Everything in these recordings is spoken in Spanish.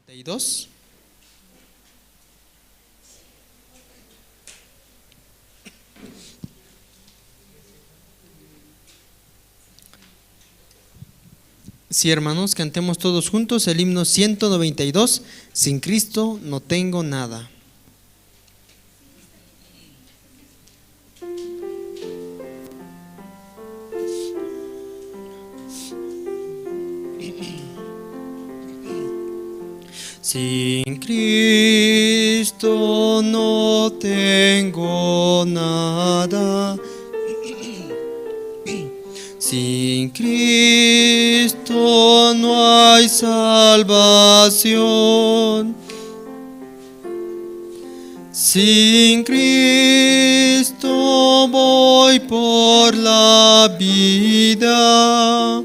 92. Sí, hermanos, cantemos todos juntos el himno 192, Sin Cristo no tengo nada. Sin Cristo no tengo nada. Sin Cristo no hay salvación. Sin Cristo voy por la vida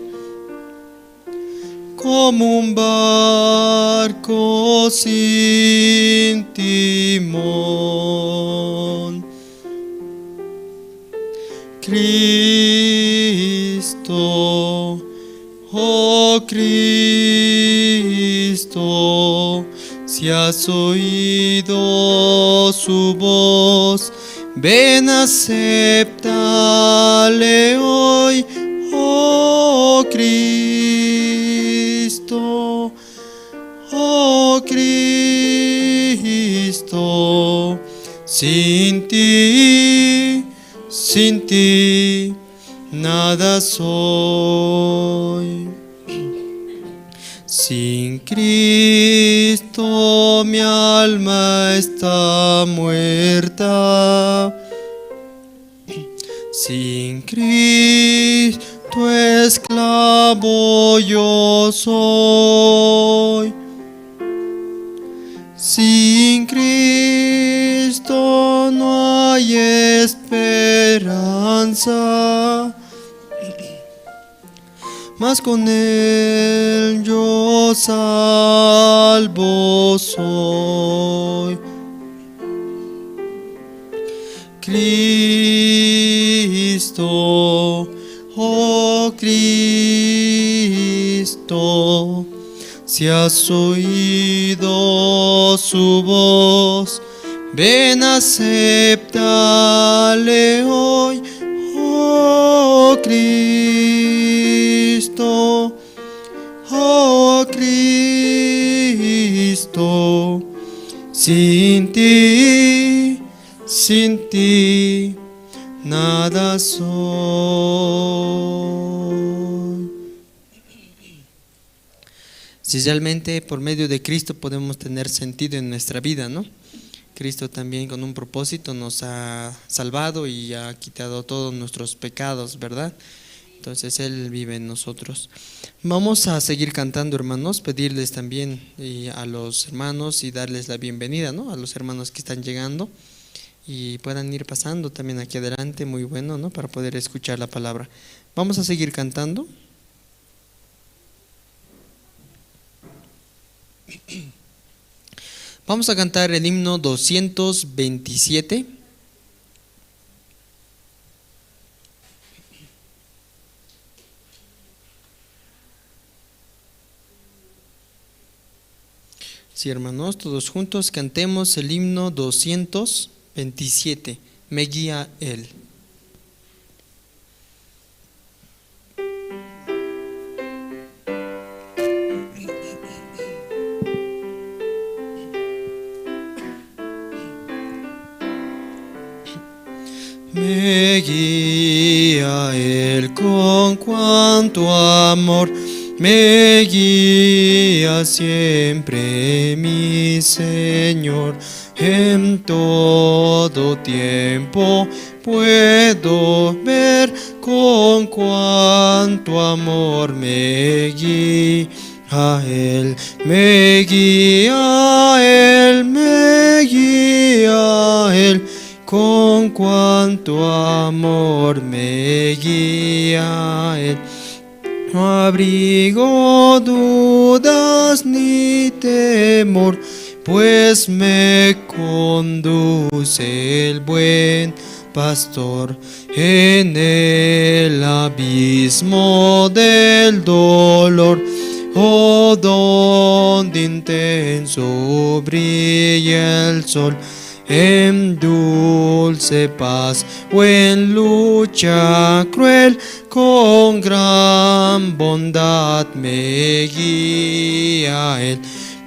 como un barco sin timón. Cristo, oh Cristo, si has oído su voz, ven, acéptale hoy, oh Cristo, oh Cristo, sin ti, nada soy. Sin Cristo mi alma está muerta. Sin Cristo esclavo yo soy. Sin Cristo no hay esperanza, mas con Él yo salvo soy. Cristo, oh Cristo, si has oído su voz, ven, acéptale hoy, oh Cristo, oh Cristo, sin ti, nada soy. Si realmente por medio de Cristo podemos tener sentido en nuestra vida, ¿no? Cristo también con un propósito nos ha salvado y ha quitado todos nuestros pecados, ¿verdad? Entonces Él vive en nosotros. Vamos a seguir cantando, hermanos, pedirles también a los hermanos y darles la bienvenida, ¿no? A los hermanos que están llegando y puedan ir pasando también aquí adelante, muy bueno, ¿no? Para poder escuchar la palabra. Vamos a seguir cantando. Vamos a cantar el himno 227. Sí, hermanos, todos juntos cantemos el himno 227. Me guía Él. Me guía Él con cuanto amor, me guía siempre mi Señor. En todo tiempo puedo ver con cuanto amor me guía Él, me guía Él, me guía Él. Con cuanto amor me guía Él, no abrigo dudas ni temor, pues me conduce el buen pastor en el abismo del dolor. Oh, donde intenso brilla el sol, en dulce paz o en lucha cruel, con gran bondad me guía Él.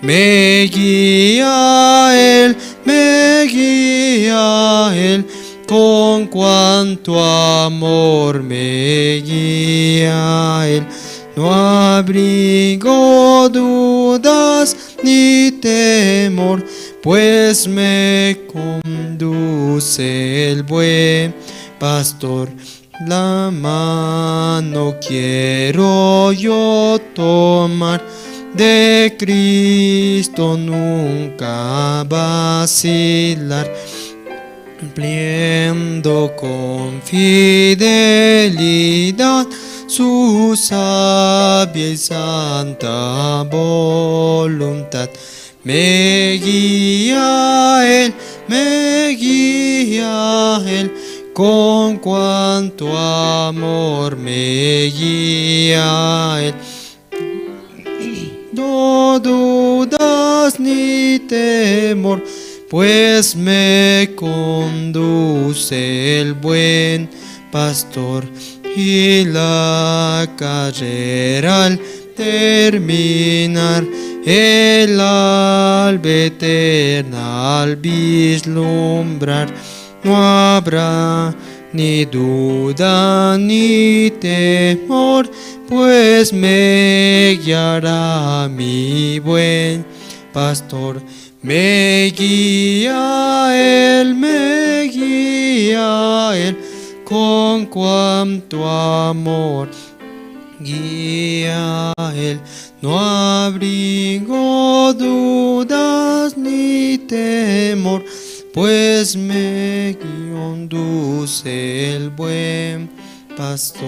Me guía Él, me guía Él, con cuanto amor me guía Él. No abrigo dudas ni temor, pues me conduce el buen pastor. La mano quiero yo tomar, de Cristo nunca vacilar, cumpliendo con fidelidad su sabia y santa voluntad. Me guía Él, me guía Él, con cuanto amor me guía Él. No dudas ni temor, pues me conduce el buen pastor, y la carrera al terminar, el alba eterna al vislumbrar, no habrá ni duda ni temor, pues me guiará mi buen pastor. Me guía Él, con cuanto amor guía Él. No abrigo dudas ni temor, pues me conduce el buen pastor.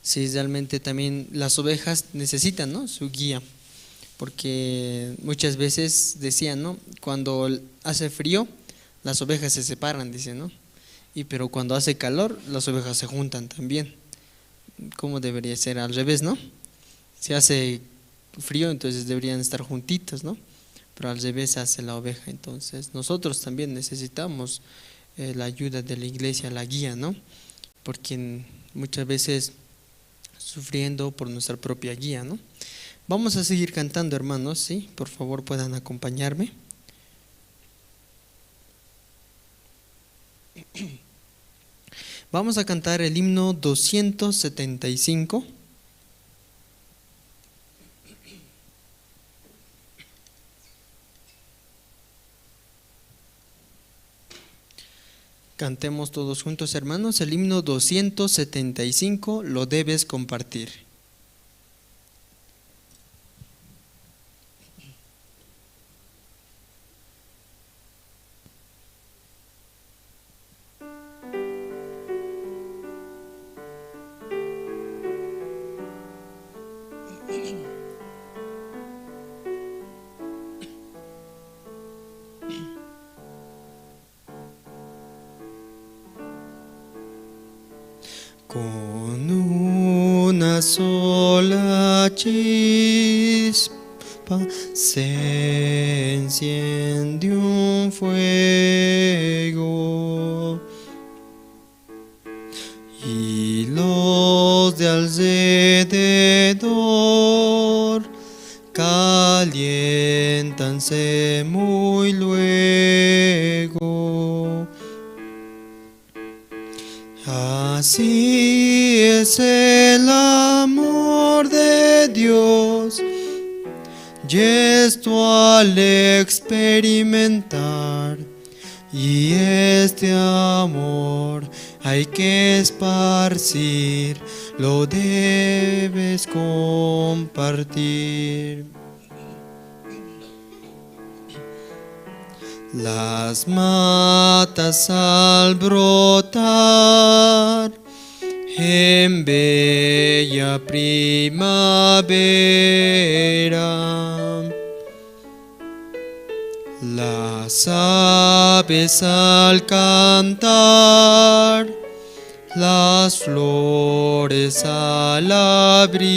Sí, realmente también las ovejas necesitan, ¿no?, su guía, porque muchas veces decían, ¿no?, cuando hace frío las ovejas se separan, dicen, ¿no?, pero cuando hace calor las ovejas se juntan también. ¿Cómo debería ser? Al revés, ¿no? Si hace frío, entonces deberían estar juntitos, ¿no? Pero al revés hace la oveja. Entonces nosotros también necesitamos la ayuda de la iglesia, la guía, ¿no? Porque muchas veces sufriendo por nuestra propia guía, ¿no? Vamos a seguir cantando, hermanos, ¿sí? Por favor, puedan acompañarme. Vamos a cantar el himno 275. Cantemos todos juntos, hermanos, el himno 275, lo debes compartir. Con una sola chispa se enciende un fuego, y los de alrededor caliéntanse muy luego. Así es el amor de Dios, y esto al experimentar, y este amor hay que esparcir, lo debes compartir. Las matas al brotar en bella primavera, las aves al cantar las flores al abrirse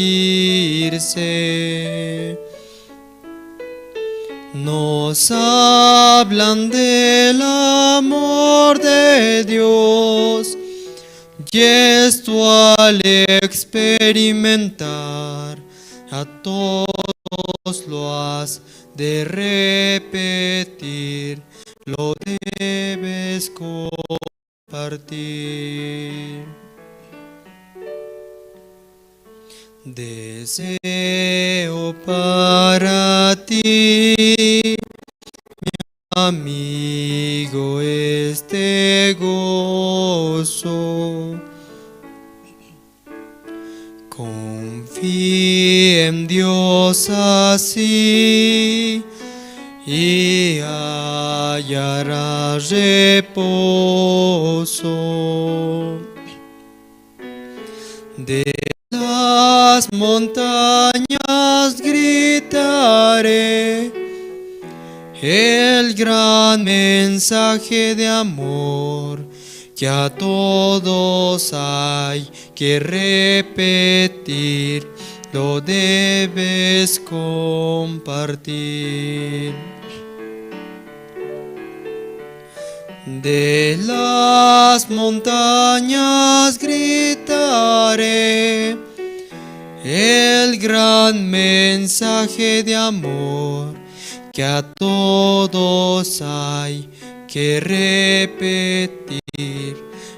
nos hablan del amor de Dios, y esto al experimentar a todos lo has de repetir, lo debes compartir. Deseo para ti, amigo, este gozo. Confía en Dios así y hallarás reposo. De las montañas gritaré el gran mensaje de amor que a todos hay que repetir, lo debes compartir. De las montañas gritaré el gran mensaje de amor que a todos hay que repetir,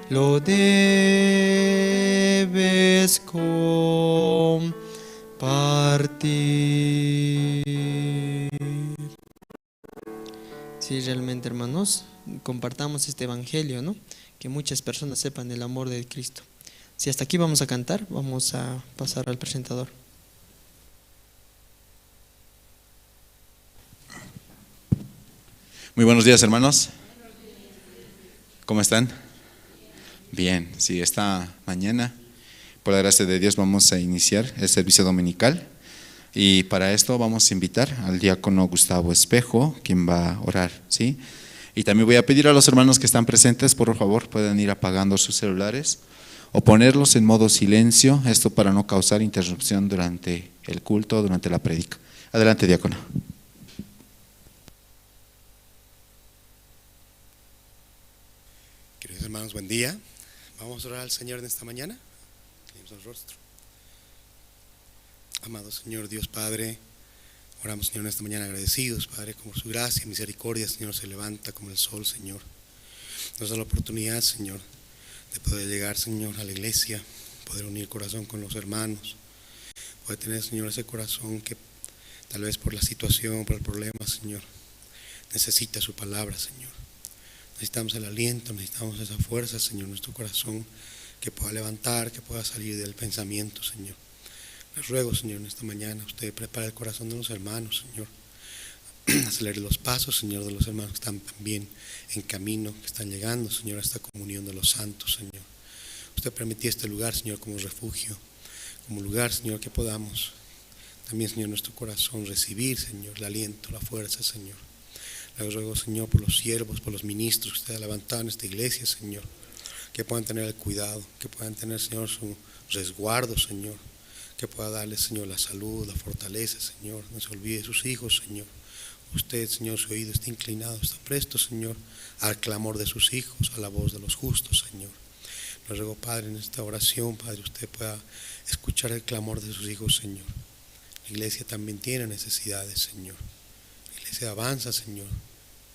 lo debes compartir. Sí, realmente, hermanos, compartamos este evangelio, ¿no? Que muchas personas sepan el amor de Cristo. Si hasta aquí vamos a cantar, vamos a pasar al presentador. Muy buenos días, hermanos. ¿Cómo están? Bien, sí, esta mañana, por la gracia de Dios, vamos a iniciar el servicio dominical. Y para esto vamos a invitar al diácono Gustavo Espejo, quien va a orar, ¿sí? Y también voy a pedir a los hermanos que están presentes, por favor, puedan ir apagando sus celulares o ponerlos en modo silencio, esto para no causar interrupción durante el culto, durante la prédica. Adelante, diácono. Queridos hermanos, buen día. Vamos a orar al Señor en esta mañana. Tenemos el rostro. Amado Señor Dios Padre, oramos, Señor, en esta mañana agradecidos, Padre, como su gracia y misericordia, Señor, se levanta como el sol, Señor. Nos da la oportunidad, Señor, de poder llegar, Señor, a la iglesia, poder unir corazón con los hermanos, poder tener, Señor, ese corazón que tal vez por la situación, por el problema, Señor, necesita su palabra, Señor. Necesitamos el aliento, necesitamos esa fuerza, Señor, en nuestro corazón, que pueda levantar, que pueda salir del pensamiento, Señor. Les ruego, Señor, en esta mañana, usted prepara el corazón de los hermanos, Señor. Acelere los pasos, Señor, de los hermanos que están también en camino, que están llegando, Señor, a esta comunión de los santos, Señor. Usted permitió este lugar, Señor, como refugio, como lugar, Señor, que podamos también, Señor, en nuestro corazón recibir, Señor, el aliento, la fuerza, Señor. Les ruego, Señor, por los siervos, por los ministros que usted ha levantado en esta iglesia, Señor, que puedan tener el cuidado, que puedan tener, Señor, su resguardo, Señor, que pueda darle, Señor, la salud, la fortaleza, Señor. No se olvide de sus hijos, Señor. Usted, Señor, su oído está inclinado, está presto, Señor, al clamor de sus hijos, a la voz de los justos, Señor. Le ruego, Padre, en esta oración, Padre, usted pueda escuchar el clamor de sus hijos, Señor. La iglesia también tiene necesidades, Señor. La iglesia avanza, Señor,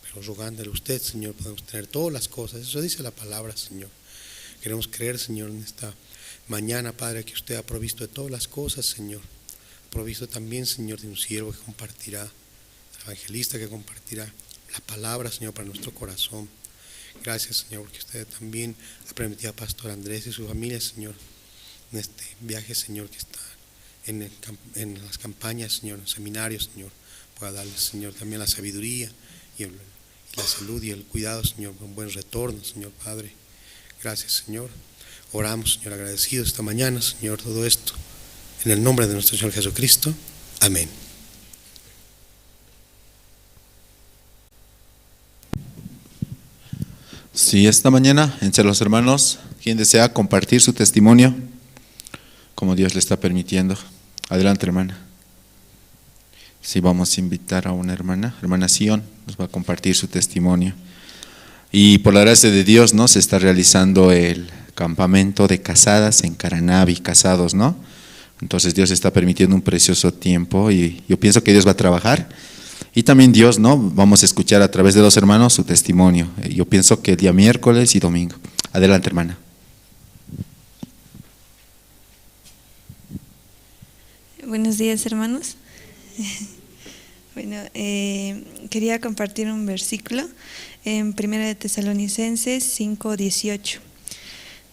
pero rogándole a usted, Señor, podemos tener todas las cosas. Eso dice la palabra, Señor. Queremos creer, Señor, en esta mañana, Padre, que usted ha provisto de todas las cosas, Señor. Ha provisto también, Señor, de un siervo que compartirá, el evangelista que compartirá la palabra, Señor, para nuestro corazón. Gracias, Señor, porque usted también ha permitido a Pastor Andrés y su familia, Señor, en este viaje, Señor, que está en las campañas, Señor, en los seminarios, Señor, pueda darle, Señor, también la sabiduría y la salud y el cuidado, Señor, con buen retorno, Señor Padre. Gracias, Señor. Oramos, Señor, agradecidos esta mañana, Señor, todo esto en el nombre de nuestro Señor Jesucristo. Amén. Sí, esta mañana, entre los hermanos ¿Quién desea compartir su testimonio como Dios le está permitiendo? Adelante, hermana. Sí, vamos a invitar a una hermana Sion, nos va a compartir su testimonio. Y por la gracia de Dios, ¿no?, se está realizando el campamento de casadas en Caranavi, casados, ¿no? Entonces Dios está permitiendo un precioso tiempo y yo pienso que Dios va a trabajar. Y también Dios, ¿no?, vamos a escuchar a través de 2 hermanos su testimonio. Yo pienso que el día miércoles y domingo. Adelante, hermana. Buenos días, hermanos. Bueno, quería compartir un versículo en 1 de Tesalonicenses 5:18.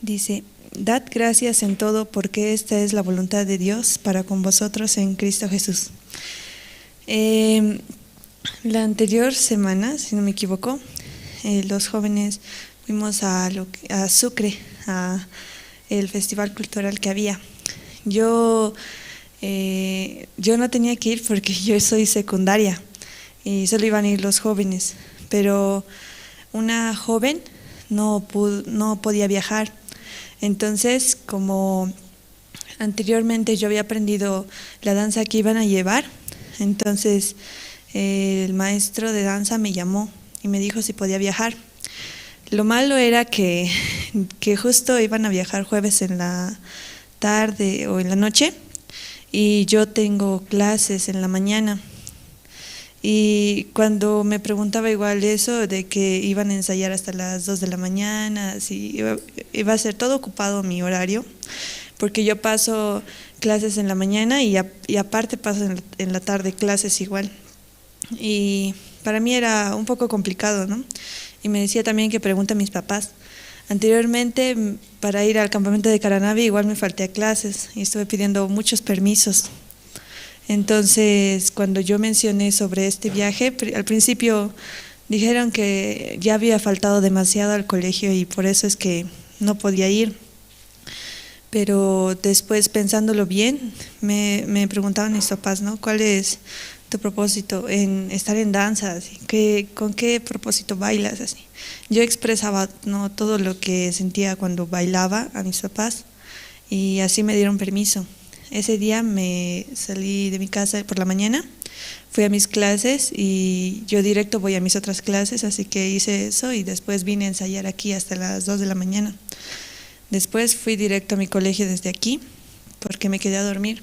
Dice: Dad gracias en todo, porque esta es la voluntad de Dios para con vosotros en Cristo Jesús. La anterior semana, si no me equivoco, los jóvenes fuimos a Sucre, a el festival cultural que había. Yo no tenía que ir porque yo soy secundaria y solo iban a ir los jóvenes, pero una joven no podía viajar. Entonces, como anteriormente yo había aprendido la danza que iban a llevar, entonces el maestro de danza me llamó y me dijo si podía viajar. Lo malo era que justo iban a viajar jueves en la tarde o en la noche, y yo tengo clases en la mañana. Y cuando me preguntaba igual eso de que iban a ensayar hasta las 2 de la mañana, si iba a ser todo ocupado mi horario, porque yo paso clases en la mañana y aparte paso en la tarde clases igual. Y para mí era un poco complicado, ¿no? Y me decía también que pregunte a mis papás. Anteriormente, para ir al campamento de Caranavi, igual me falté a clases y estuve pidiendo muchos permisos. Entonces, cuando yo mencioné sobre este viaje, al principio dijeron que ya había faltado demasiado al colegio y por eso es que no podía ir. Pero después, pensándolo bien, me preguntaban mis papás, ¿no?, ¿cuál es tu propósito en estar en danza? Así, ¿con qué propósito bailas? Así. Yo expresaba, ¿no?, todo lo que sentía cuando bailaba a mis papás y así me dieron permiso. Ese día me salí de mi casa por la mañana, fui a mis clases y yo directo voy a mis otras clases, así que hice eso y después vine a ensayar aquí hasta las 2 de la mañana. Después fui directo a mi colegio desde aquí porque me quedé a dormir.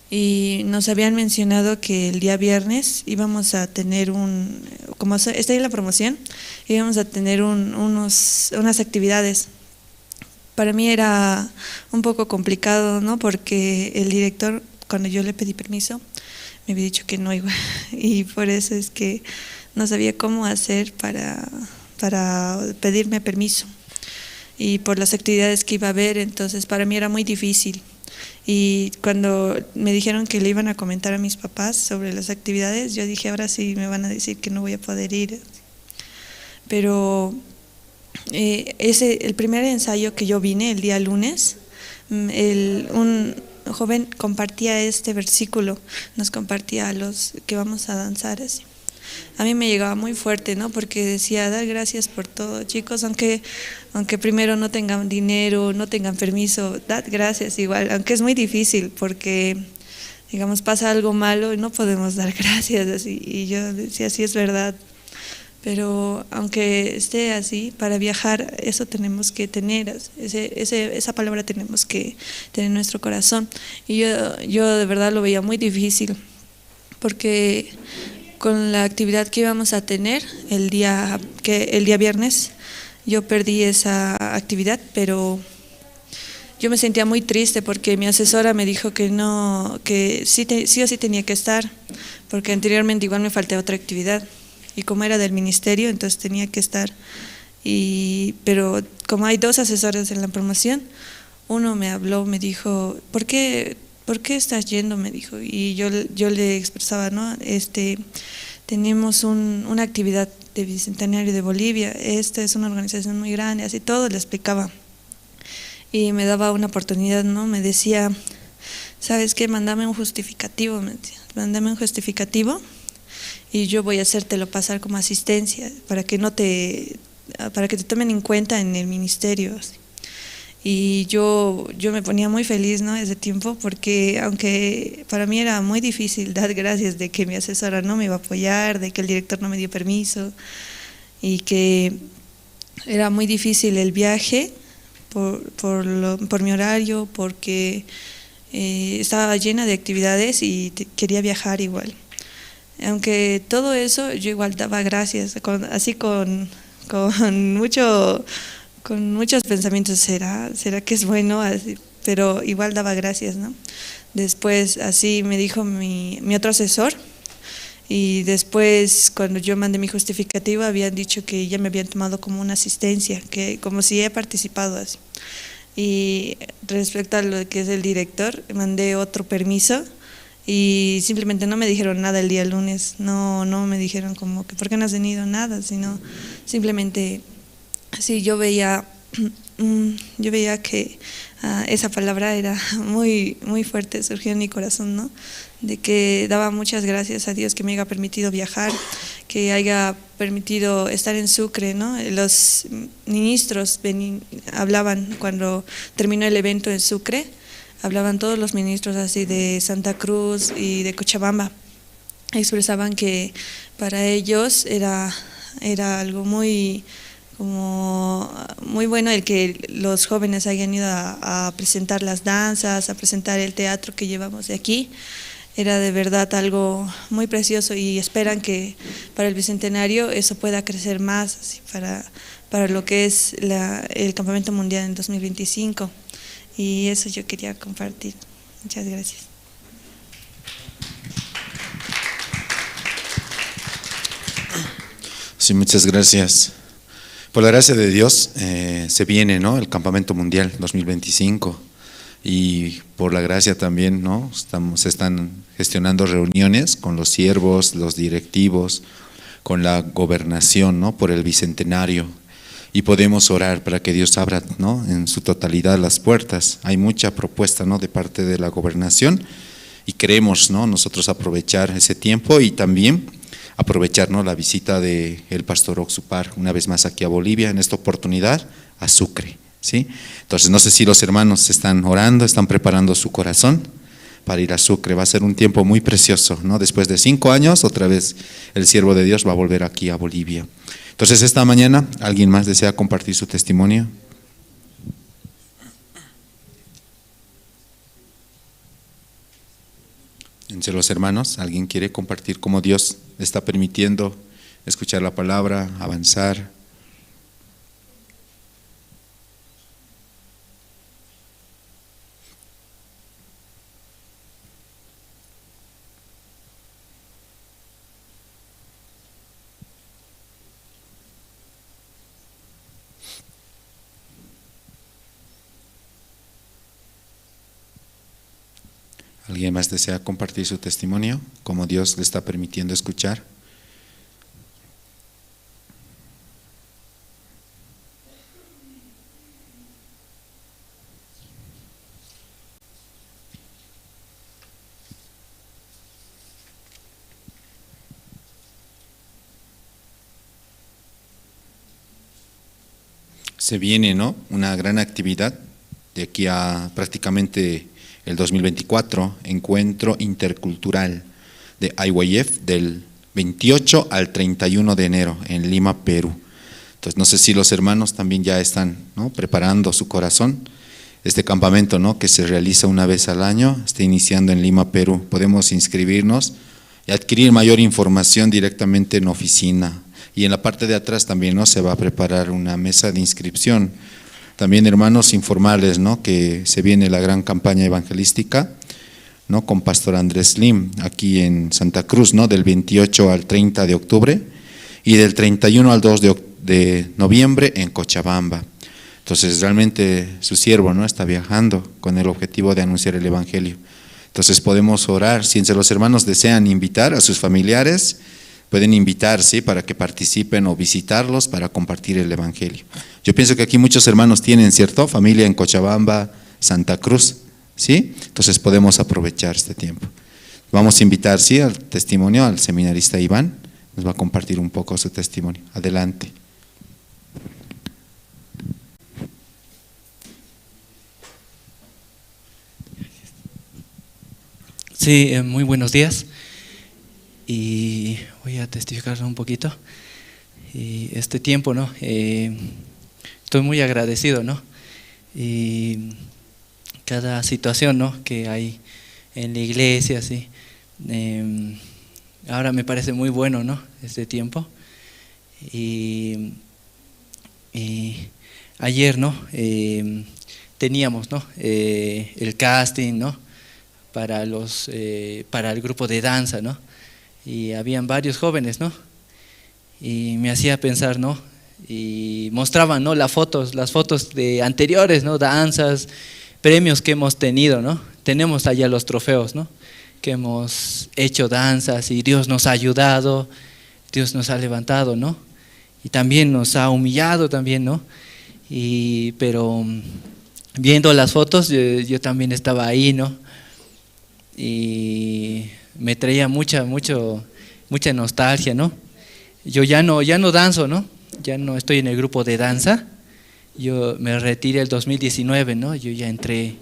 Y nos habían mencionado que el día viernes íbamos a tener como está ahí la promoción, íbamos a tener unas actividades. Para mí era un poco complicado, ¿no?, porque el director, cuando yo le pedí permiso, me había dicho que no iba, y por eso es que no sabía cómo hacer para pedirme permiso. Y por las actividades que iba a haber, entonces para mí era muy difícil. Y cuando me dijeron que le iban a comentar a mis papás sobre las actividades, yo dije, ahora sí me van a decir que no voy a poder ir. Pero el primer ensayo que yo vine, el día lunes, un joven compartía este versículo, nos compartía a los que vamos a danzar así. A mí me llegaba muy fuerte, ¿no?, porque decía, dar gracias por todo, chicos, aunque primero no tengan dinero, no tengan permiso, dad gracias igual, aunque es muy difícil porque, digamos, pasa algo malo y no podemos dar gracias así. Y yo decía, sí, es verdad, pero aunque esté así, para viajar eso tenemos que tener, esa palabra tenemos que tener en nuestro corazón. Y yo de verdad lo veía muy difícil, porque con la actividad que íbamos a tener el día viernes, yo perdí esa actividad, pero yo me sentía muy triste porque mi asesora me dijo que sí o sí tenía que estar, porque anteriormente igual me faltaba otra actividad y como era del ministerio, entonces tenía que estar. Pero como hay 2 asesores en la promoción, uno me habló, me dijo, ¿por qué estás yendo?, me dijo, y yo le expresaba, ¿no?, tenemos una actividad de Bicentenario de Bolivia, esta es una organización muy grande, así todo le explicaba. Y me daba una oportunidad, ¿no?, me decía, ¿sabes qué?, mándame un justificativo, y yo voy a hacértelo pasar como asistencia para que te tomen en cuenta en el ministerio. y yo me ponía muy feliz, ¿no? Ese tiempo, porque aunque para mí era muy difícil dar gracias de que mi asesora no me iba a apoyar, de que el director no me dio permiso y que era muy difícil el viaje por mi horario, porque estaba llena de actividades y quería viajar igual. Aunque todo eso, yo igual daba gracias, con muchos pensamientos, ¿será que es bueno? Así, pero igual daba gracias, ¿no? Después así me dijo mi otro asesor, y después cuando yo mandé mi justificativa habían dicho que ya me habían tomado como una asistencia, que como si he participado así. Y respecto a lo que es el director, mandé otro permiso y simplemente no me dijeron nada el día lunes, no me dijeron como que ¿por qué no has venido? Nada, sino simplemente sí, yo veía que esa palabra era muy, muy fuerte, surgió en mi corazón, ¿no? De que daba muchas gracias a Dios que me haya permitido viajar, que haya permitido estar en Sucre, ¿no? Los ministros hablaban cuando terminó el evento en Sucre, hablaban todos los ministros así de Santa Cruz y de Cochabamba, expresaban que para ellos era algo muy bueno el que los jóvenes hayan ido a presentar las danzas, a presentar el teatro que llevamos de aquí. Era de verdad algo muy precioso y esperan que para el Bicentenario eso pueda crecer más, así, para lo que es el Campamento Mundial en 2025. Y eso yo quería compartir. Muchas gracias. Sí, muchas gracias. Por la gracia de Dios se viene, ¿no?, el Campamento Mundial 2025, y por la gracia también, ¿no?, se están gestionando reuniones con los siervos, los directivos, con la gobernación, ¿no?, por el Bicentenario, y podemos orar para que Dios abra, ¿no?, en su totalidad las puertas. Hay mucha propuesta, ¿no?, de parte de la gobernación, y queremos, ¿no?, nosotros aprovechar ese tiempo y también aprovechar, ¿no?, la visita del pastor Oxupar una vez más aquí a Bolivia, en esta oportunidad a Sucre, ¿sí? Entonces no sé si los hermanos están orando, están preparando su corazón para ir a Sucre. Va a ser un tiempo muy precioso, ¿no? Después de 5 años, otra vez el siervo de Dios va a volver aquí a Bolivia. Entonces esta mañana, ¿alguien más desea compartir su testimonio? Entre los hermanos, ¿alguien quiere compartir cómo Dios está permitiendo escuchar la palabra, avanzar? ¿Alguien más desea compartir su testimonio? ¿Cómo Dios le está permitiendo escuchar? Se viene, ¿no?, una gran actividad de aquí a prácticamente el 2024, Encuentro Intercultural de IYF, del 28 al 31 de enero en Lima, Perú. Entonces no sé si los hermanos también ya están, ¿no?, preparando su corazón. Este campamento, ¿no?, que se realiza una vez al año, está iniciando en Lima, Perú. Podemos inscribirnos y adquirir mayor información directamente en oficina. Y en la parte de atrás también, ¿no?, se va a preparar una mesa de inscripción. También, hermanos, informarles, ¿no?, que se viene la gran campaña evangelística, ¿no?, con Pastor Andrés Lim, aquí en Santa Cruz, ¿no?, del 28 al 30 de octubre y del 31 al 2 de noviembre en Cochabamba. Entonces, realmente su siervo, ¿no?, está viajando con el objetivo de anunciar el Evangelio. Entonces, podemos orar. Si entre los hermanos desean invitar a sus familiares, pueden invitar, ¿sí?, para que participen o visitarlos para compartir el Evangelio. Yo pienso que aquí muchos hermanos tienen, ¿cierto?, familia en Cochabamba, Santa Cruz, ¿sí? Entonces podemos aprovechar este tiempo. Vamos a invitar, ¿sí?, al testimonio al seminarista Iván, nos va a compartir un poco su testimonio. Adelante. Sí, muy buenos días. Y voy a testificar un poquito. Y este tiempo, ¿no? Estoy muy agradecido, ¿no? Y cada situación, ¿no?, que hay en la iglesia, sí. Ahora me parece muy bueno, ¿no?, este tiempo. Y ayer, ¿no?, teníamos, ¿no?, el casting, ¿no?, para el grupo de danza, ¿no? Y habían varios jóvenes, ¿no? Y me hacía pensar, ¿no? Y mostraban, ¿no?, las fotos de anteriores, ¿no?, danzas, premios que hemos tenido, ¿no? Tenemos allá los trofeos, ¿no?, que hemos hecho danzas y Dios nos ha ayudado, Dios nos ha levantado, ¿no? Y también nos ha humillado también, ¿no? Pero viendo las fotos, yo también estaba ahí, ¿no? Y me traía mucha nostalgia, ¿no? Yo ya no danzo, ¿no? Ya no estoy en el grupo de danza. Yo me retiré el 2019, ¿no? Yo ya entré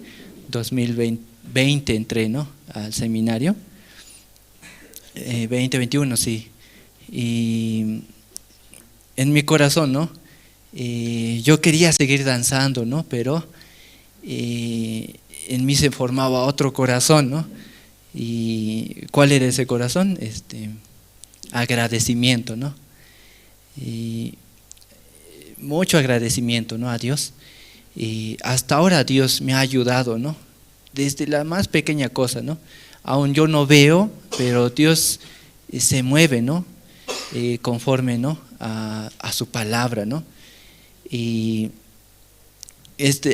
2020 entré, ¿no?, al seminario. 2021, sí. Y en mi corazón, ¿no?, yo quería seguir danzando, ¿no? Pero en mí se formaba otro corazón, ¿no? ¿Y cuál era ese corazón? Agradecimiento, ¿no? Y mucho agradecimiento, ¿no?, a Dios. Y hasta ahora Dios me ha ayudado, ¿no?, desde la más pequeña cosa, ¿no? Aún yo no veo, pero Dios se mueve, ¿no?, conforme, ¿no?, a su palabra, ¿no? Y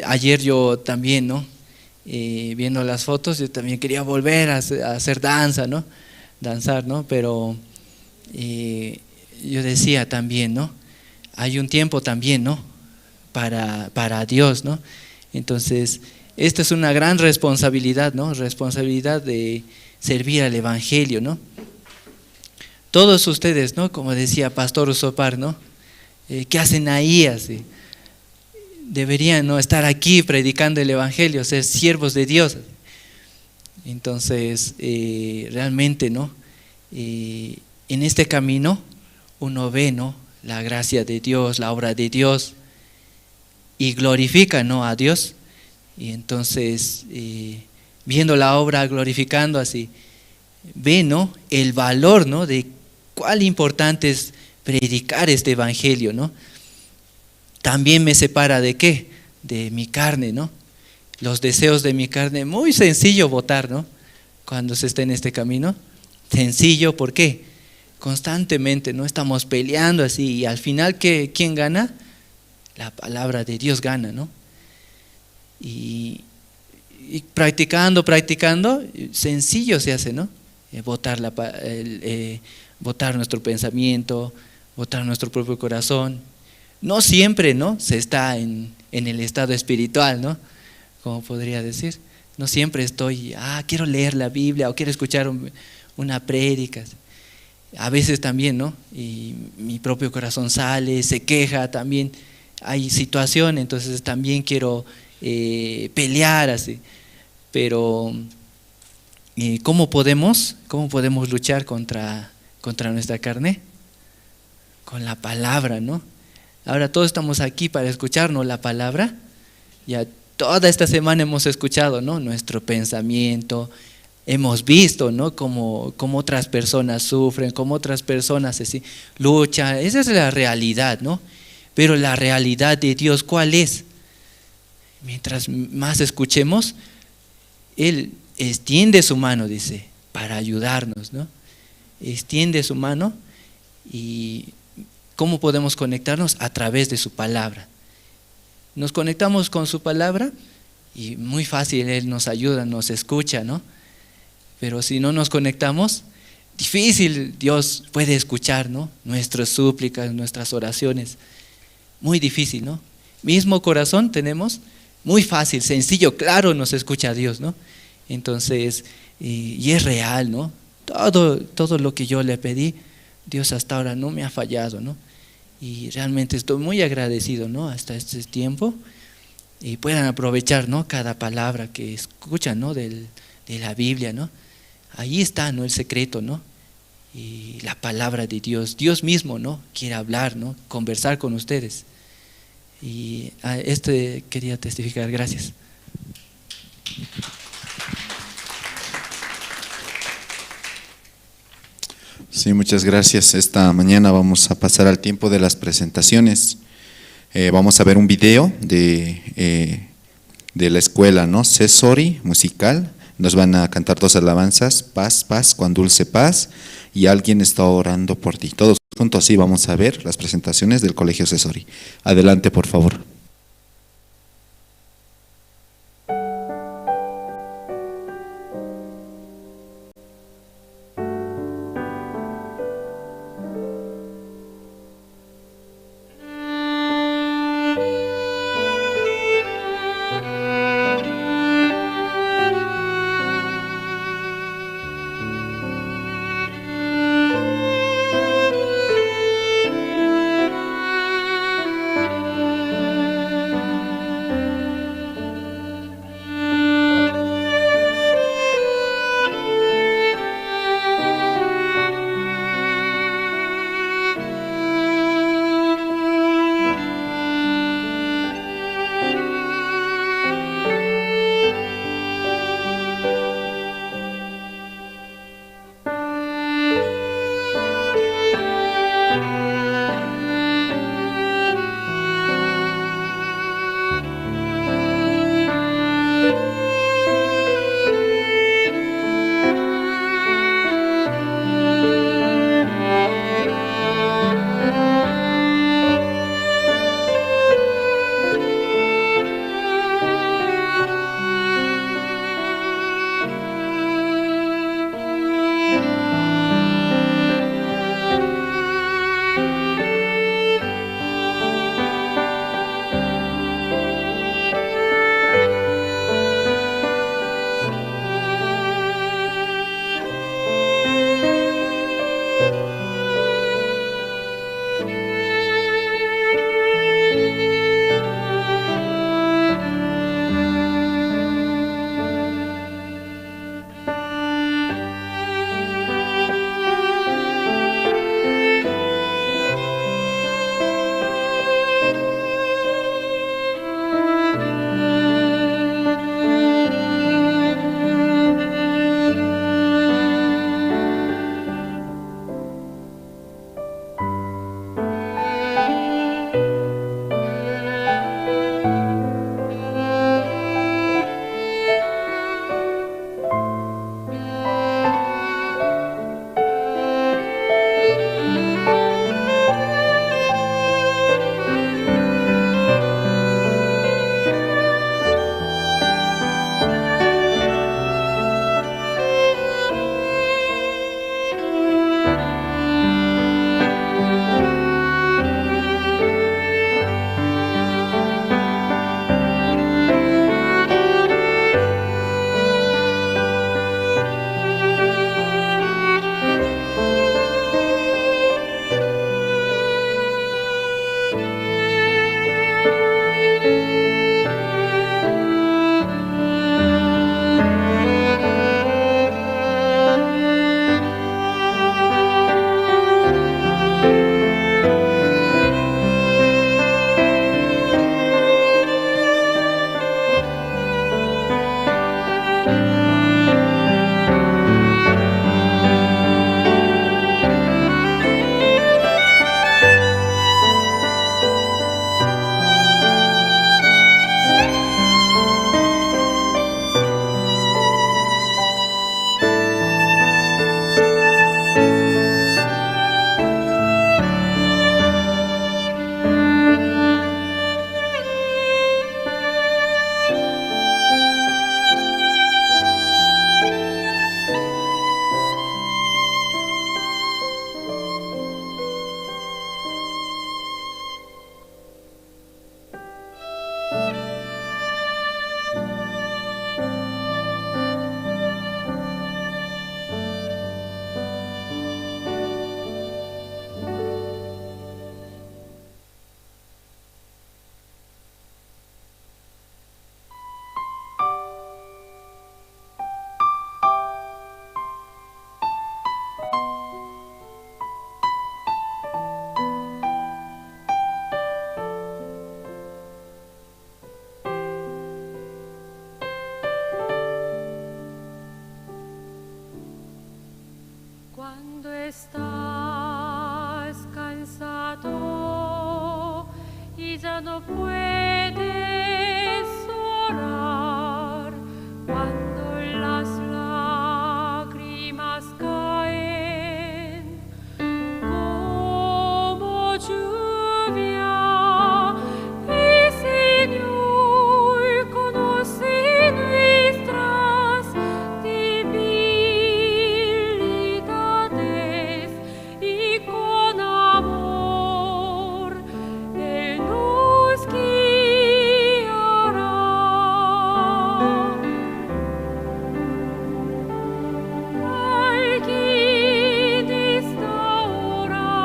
ayer yo también, ¿no?, viendo las fotos, yo también quería volver a hacer danza, ¿no?, danzar, ¿no? Pero yo decía también, ¿no?, hay un tiempo también, ¿no?, para Dios, ¿no? Entonces, esta es una gran responsabilidad, ¿no? Responsabilidad de servir al Evangelio, ¿no? Todos ustedes, ¿no?, como decía Pastor Usopar, ¿no?, ¿qué hacen ahí así? Deberían, ¿no?, estar aquí predicando el Evangelio, ser siervos de Dios. Entonces, realmente, ¿no?, en este camino uno ve, ¿no?, la gracia de Dios, la obra de Dios, y glorifica, ¿no?, a Dios. Y entonces, viendo la obra, glorificando así, ve, ¿no?, el valor, ¿no?, de cuál importante es predicar este Evangelio, ¿no? También me separa ¿de qué? De mi carne, ¿no? Los deseos de mi carne, muy sencillo votar, ¿no?, cuando se está en este camino. Sencillo, ¿por qué? Constantemente, ¿no?, estamos peleando así, y al final, ¿quién gana? La palabra de Dios gana, ¿no? Y practicando, sencillo se hace, ¿no? Votar nuestro pensamiento, votar nuestro propio corazón. No siempre, ¿no?, se está en el estado espiritual, ¿no?, como podría decir. No siempre estoy, quiero leer la Biblia o quiero escuchar una prédica. A veces también, ¿no?, y mi propio corazón sale, se queja también. Hay situaciones, entonces también quiero pelear así. Pero ¿cómo podemos luchar contra nuestra carne? Con la palabra, ¿no? Ahora todos estamos aquí para escucharnos la palabra. Ya toda esta semana hemos escuchado, ¿no?, nuestro pensamiento. Hemos visto, ¿no?, cómo otras personas sufren, cómo otras personas así luchan. Esa es la realidad, ¿no? Pero la realidad de Dios, ¿cuál es? Mientras más escuchemos, Él extiende su mano, dice, para ayudarnos, ¿no? Extiende su mano. ¿Y cómo podemos conectarnos? A través de su palabra. Nos conectamos con su palabra y muy fácil, Él nos ayuda, nos escucha, ¿no? Pero si no nos conectamos, difícil Dios puede escuchar, ¿no?, nuestras súplicas, nuestras oraciones. Muy difícil, ¿no? Mismo corazón tenemos, muy fácil, sencillo, claro, nos escucha Dios, ¿no? Entonces, y es real, ¿no? Todo lo que yo le pedí, Dios hasta ahora no me ha fallado, ¿no? Y realmente estoy muy agradecido, ¿no?, hasta este tiempo. Y puedan aprovechar, ¿no?, cada palabra que escuchan, ¿no?, de la Biblia, ¿no? ahí está, ¿no?, el secreto, ¿no? Y la palabra de Dios, Dios mismo, ¿no?, quiere hablar, ¿no?, conversar con ustedes. Y a quería testificar. Gracias. Sí, muchas gracias. Esta mañana vamos a pasar al tiempo de las presentaciones. Vamos a ver un video de la escuela, ¿no?, Cesori musical. Nos van a cantar dos alabanzas: Paz, paz, cuán dulce paz, y alguien está orando por ti. Todos juntos así vamos a ver las presentaciones del Colegio Cesori. Adelante, por favor. Cuando estás cansado y ya no puedes orar, cuando las lágrimas caen como lluvia, el Señor conoce nuestras debilidades y con amor Él nos guiará. Alguien está orando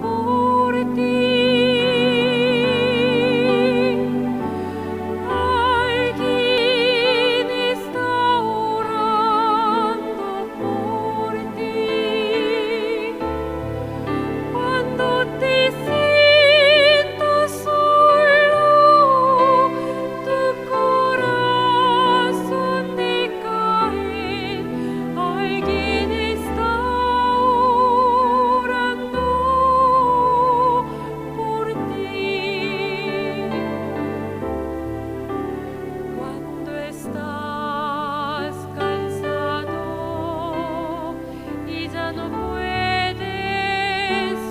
por ti. Alguien está orando por ti. Cuando te sientas solo, tu corazón decae, alguien está orando por ti. Cuando estás cansado y ya no puedes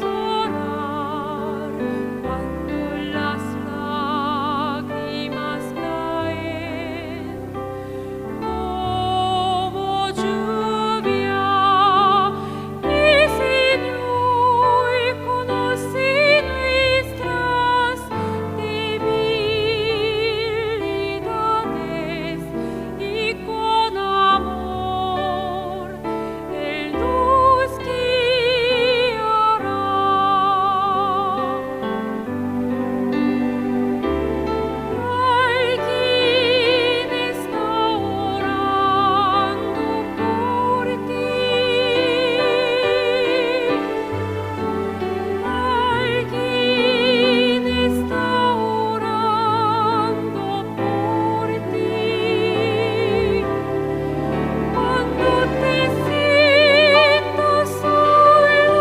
orar, cuando las lágrimas caen como lluvia, el Señor conoce nuestras debilidades y con amor Él nos guiará. Alguien está orando por ti. Alguien está orando por ti. Cuando te sientas solo,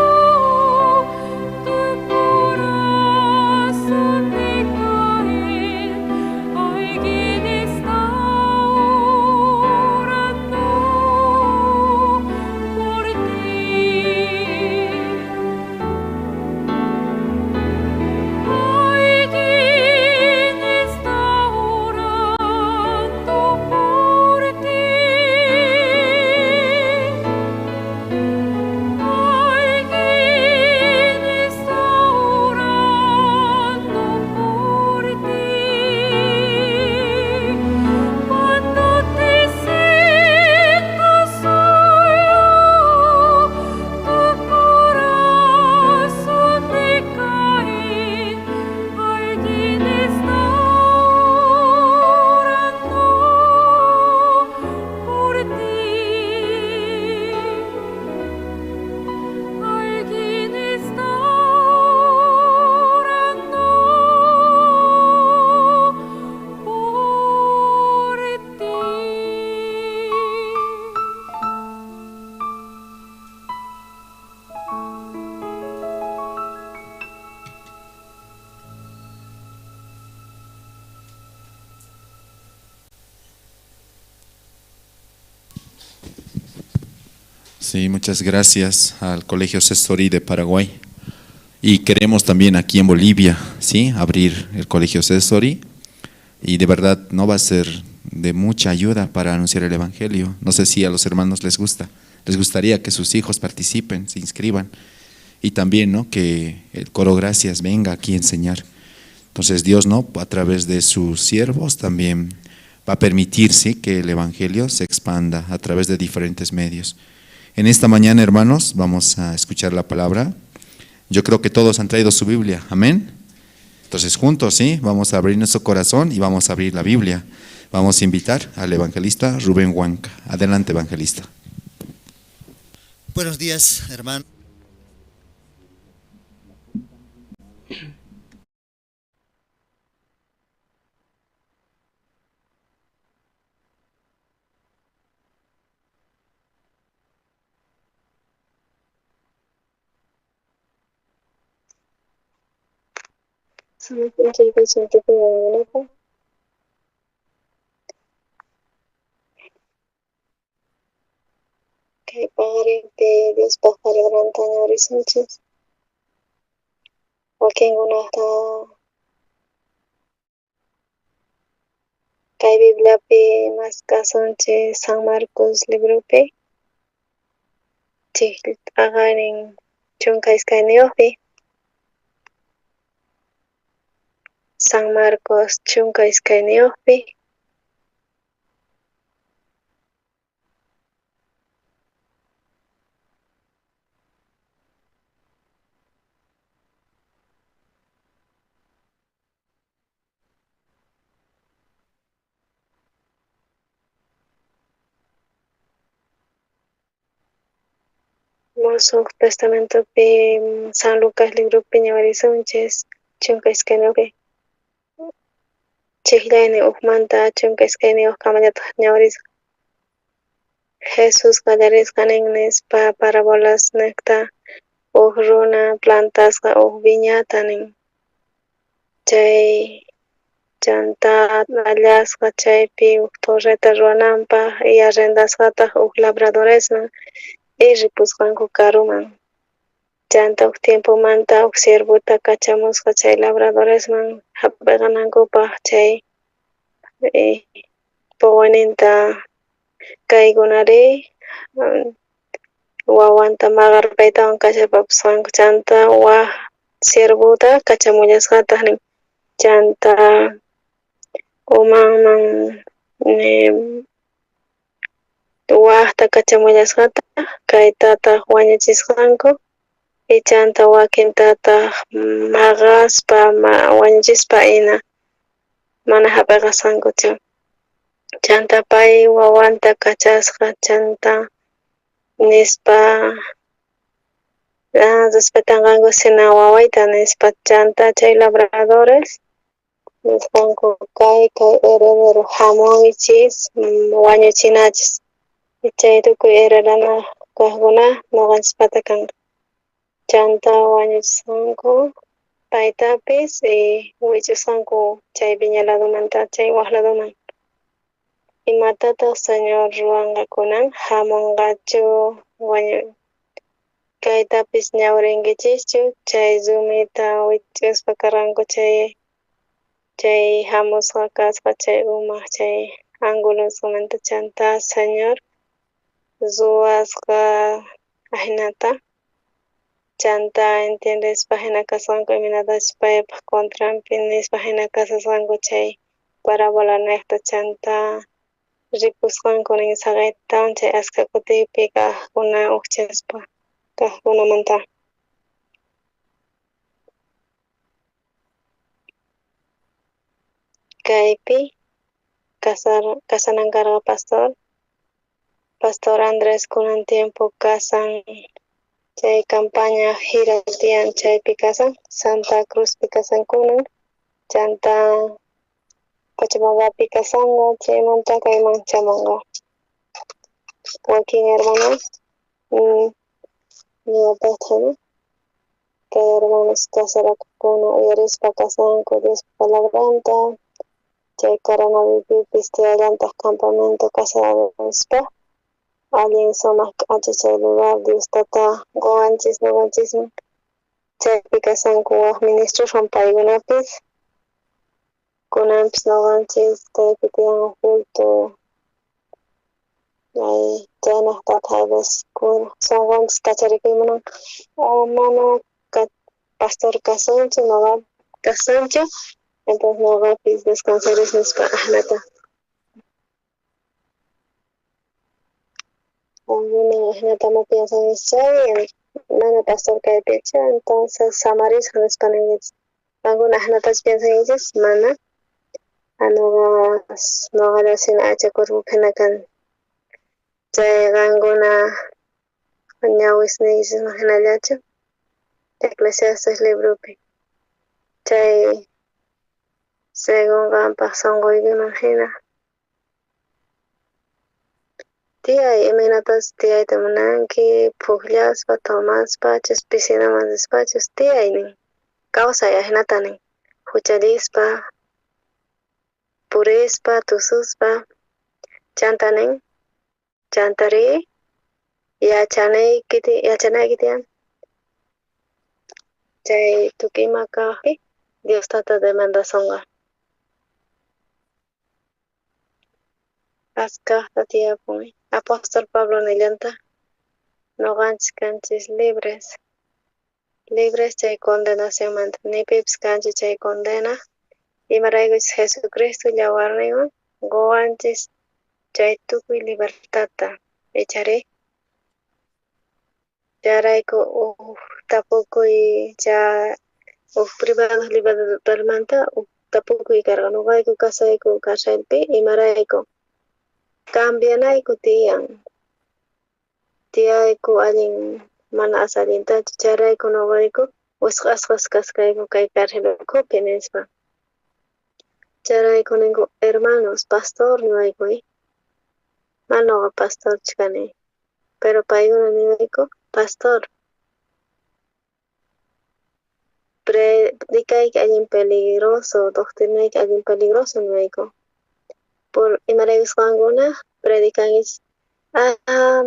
tu corazón decae, alguien está orando por ti. Alguien está orando por ti. Alguien está orando por ti. Cuando te sientas solo, tu corazón decae, alguien está orando por ti. Alguien está orando por ti. Sí, muchas gracias al Colegio Sestori de Paraguay. Y queremos también aquí en Bolivia, ¿sí?, abrir el Colegio Sestori. Y de verdad no va a ser de mucha ayuda para anunciar el Evangelio. No sé si a los hermanos les gustaría que sus hijos participen, se inscriban. Y también, ¿no?, que el Coro Gracias venga aquí a enseñar. Entonces Dios, ¿no?, a través de sus siervos también va a permitir, ¿sí?, que el Evangelio se expanda a través de diferentes medios. En esta mañana, hermanos, vamos a escuchar la palabra. Yo creo que todos han traído su Biblia, amén. Entonces juntos, ¿sí?, vamos a abrir nuestro corazón y vamos a abrir la Biblia. Vamos a invitar al evangelista Rubén Huanca. Adelante, evangelista. Buenos días, hermano. Kay paqarinpi Diospaq palabranta ñawrisunchis. Wakinkunata kay Bibliapi maskasunchis San Marcos librupi chay paqarin chunka iskayniyuqpi. San Marcos chunka iskayniyuqpi Musuq Testamentopi San Lucas librupi ñawarisunchis chunka iskayniyuqpi. Chiklayni ukmanta chunka iskayniyuq kamallataq ñawirisqa. Jesus qallarisqa nin nispa parabolas niqta uk runa plantasqa uk viñata nin. Chay chanta allasqa chaypi uk torreta ruwananpaq y arrendasqataq uk labradoresman y ripusqanku karuman. Chanta uk tiempumanta uk siervuta kachamusqa chay labradoresman hap'irqanankupaq chay puquyninta kaykunari wawanta maqarpaytawan kachapapusqanku chanta waq siervuta kachamullasqataq nin. Chanta umanman waqta kachamullasqataq kay tataq wañuchisqanku y chanta wakintataq maqaspa wañuchispa hina mana hap'iqasqankuchu. Chanta pay wawanta kachasqa chanta nispa respetanqanku sina wawayta nispa chanta chay labradores nisqanku kay heredero hamuychis wañuchinachis y chay tukuy heredana kaqkuna ñuqanchispata kan. Chanta wañuchisqanku paytapis y wich'usqanku chay viña ladumanta chay waq laduman. Imatataq Señor ruwanqa kunan hamunqachu kaytapis ñawrinkichischu chay rumita wich'uspa karqanku chay hamusqa kasqa chay umaq chay angulusmanta chanta Señor ruwasqa ahinata chanta entiendespa hina kasqanku imanatashi paypaq contranpi nispa hina kasasqanku chay parabola niqta chanta ripusqanku nin saqaytawan chay askha kutiypi kaqkuna ukchaspa kaqkunamanta. Kaypi kasanankarqa Pastor Andrés kunan tiempo kasan chay campaña gira tiyan chaypi kasan Santa Cruzpi kasan kunan chanta Pachamamapi kasanqa chaymanta kayman chamanqa. Wakin hermanos ñawpaqtaqmi kay hermanos kasarakuqkuna uyarispa kasanku Diospa palabranta chay coronavirupipis tiyallantaq campamento kasarispa allin sumaq k'achi chay lugar Diostata quwanchis ñuqanchisman chaypi kasanku waq ministrowan paykunapis kunanpis ñuqanchis kaypi tiyan culto chaynaqtataq a veces sunqunchis kacharikuymunan mana pastor kasunchu ñuqa kasunchu entonces ñuqapis descansaris nispa ahnata. Ahnatama piensan chay mana pastor kaypichu entonces samarisqa nispa ninkichis. Qankuna ahnatas piensankichis mana ñuqalla sina achakurqup hina kan chay qankuna ñawisniykichisman hinallachu Eclesiastes librupi chay según qanpaq sunquykiman hina tiyay imaynatas tiyayta munanki puqllaspa tomaspa chus piscinaman despachos tiyay nin kawsay ahnata nin huchalispa, purispa, tususpa, chantanin, chantari, yachanaykitian, chay tukimakapi Dios tata demandasunga. Askaqta tiyapuni. Apóstol Pablo nillanta, noqanchis kanchis libres chay condenacionmanta, nipipish kanchis chay condena, imaraykuchus Jesucristo yawarninwan quwanchis chay tukuy libertadta ichari. Charayku tapukuy privado libertadmanta tapukuy karqa nuqayku kasayku kashaypi imarayku cambianayku tiyayku allin mana asallintachu, charayku nuqayku wisq'asqas kaskayku kay carcelkupi nispa. Charayku ninku hermanos pastor niwayku, mana nuqa pastorchu kani, pero paykuna niwayku pastor, predicayki allin peligroso, doctrinayki allin peligroso niwayku. Por imaraykus qankuna predicankichis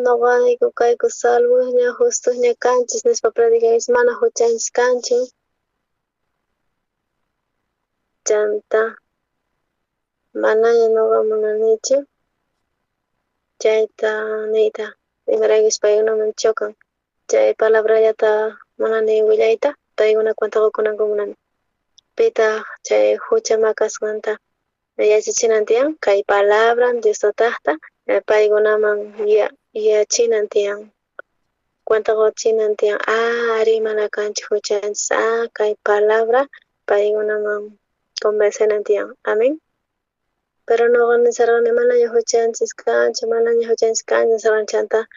nuqayku kayku salvos ña justos ña kanchis nispa predicankichis, mana huchanchis kanchu. Chanta manaña nuqa munanichu chayta niyta, imaraykush paykunaman chocan, chay palabrallata munani willayta, paykuna cuentakukunanku munani. Pitaq chay hucha makasqanta yachachinan tiyan, kay palabran Diostataqta paykunaman yachinan tiyan, cuentakuchinan tiyan, ari mana kanchik huchanchis, kay palabra paykunaman convencenan tiyan, amen. Pero nuqa nisarqani manaña huchanchis kanchu, manaña huchanchis kanchu nisarqani, chanta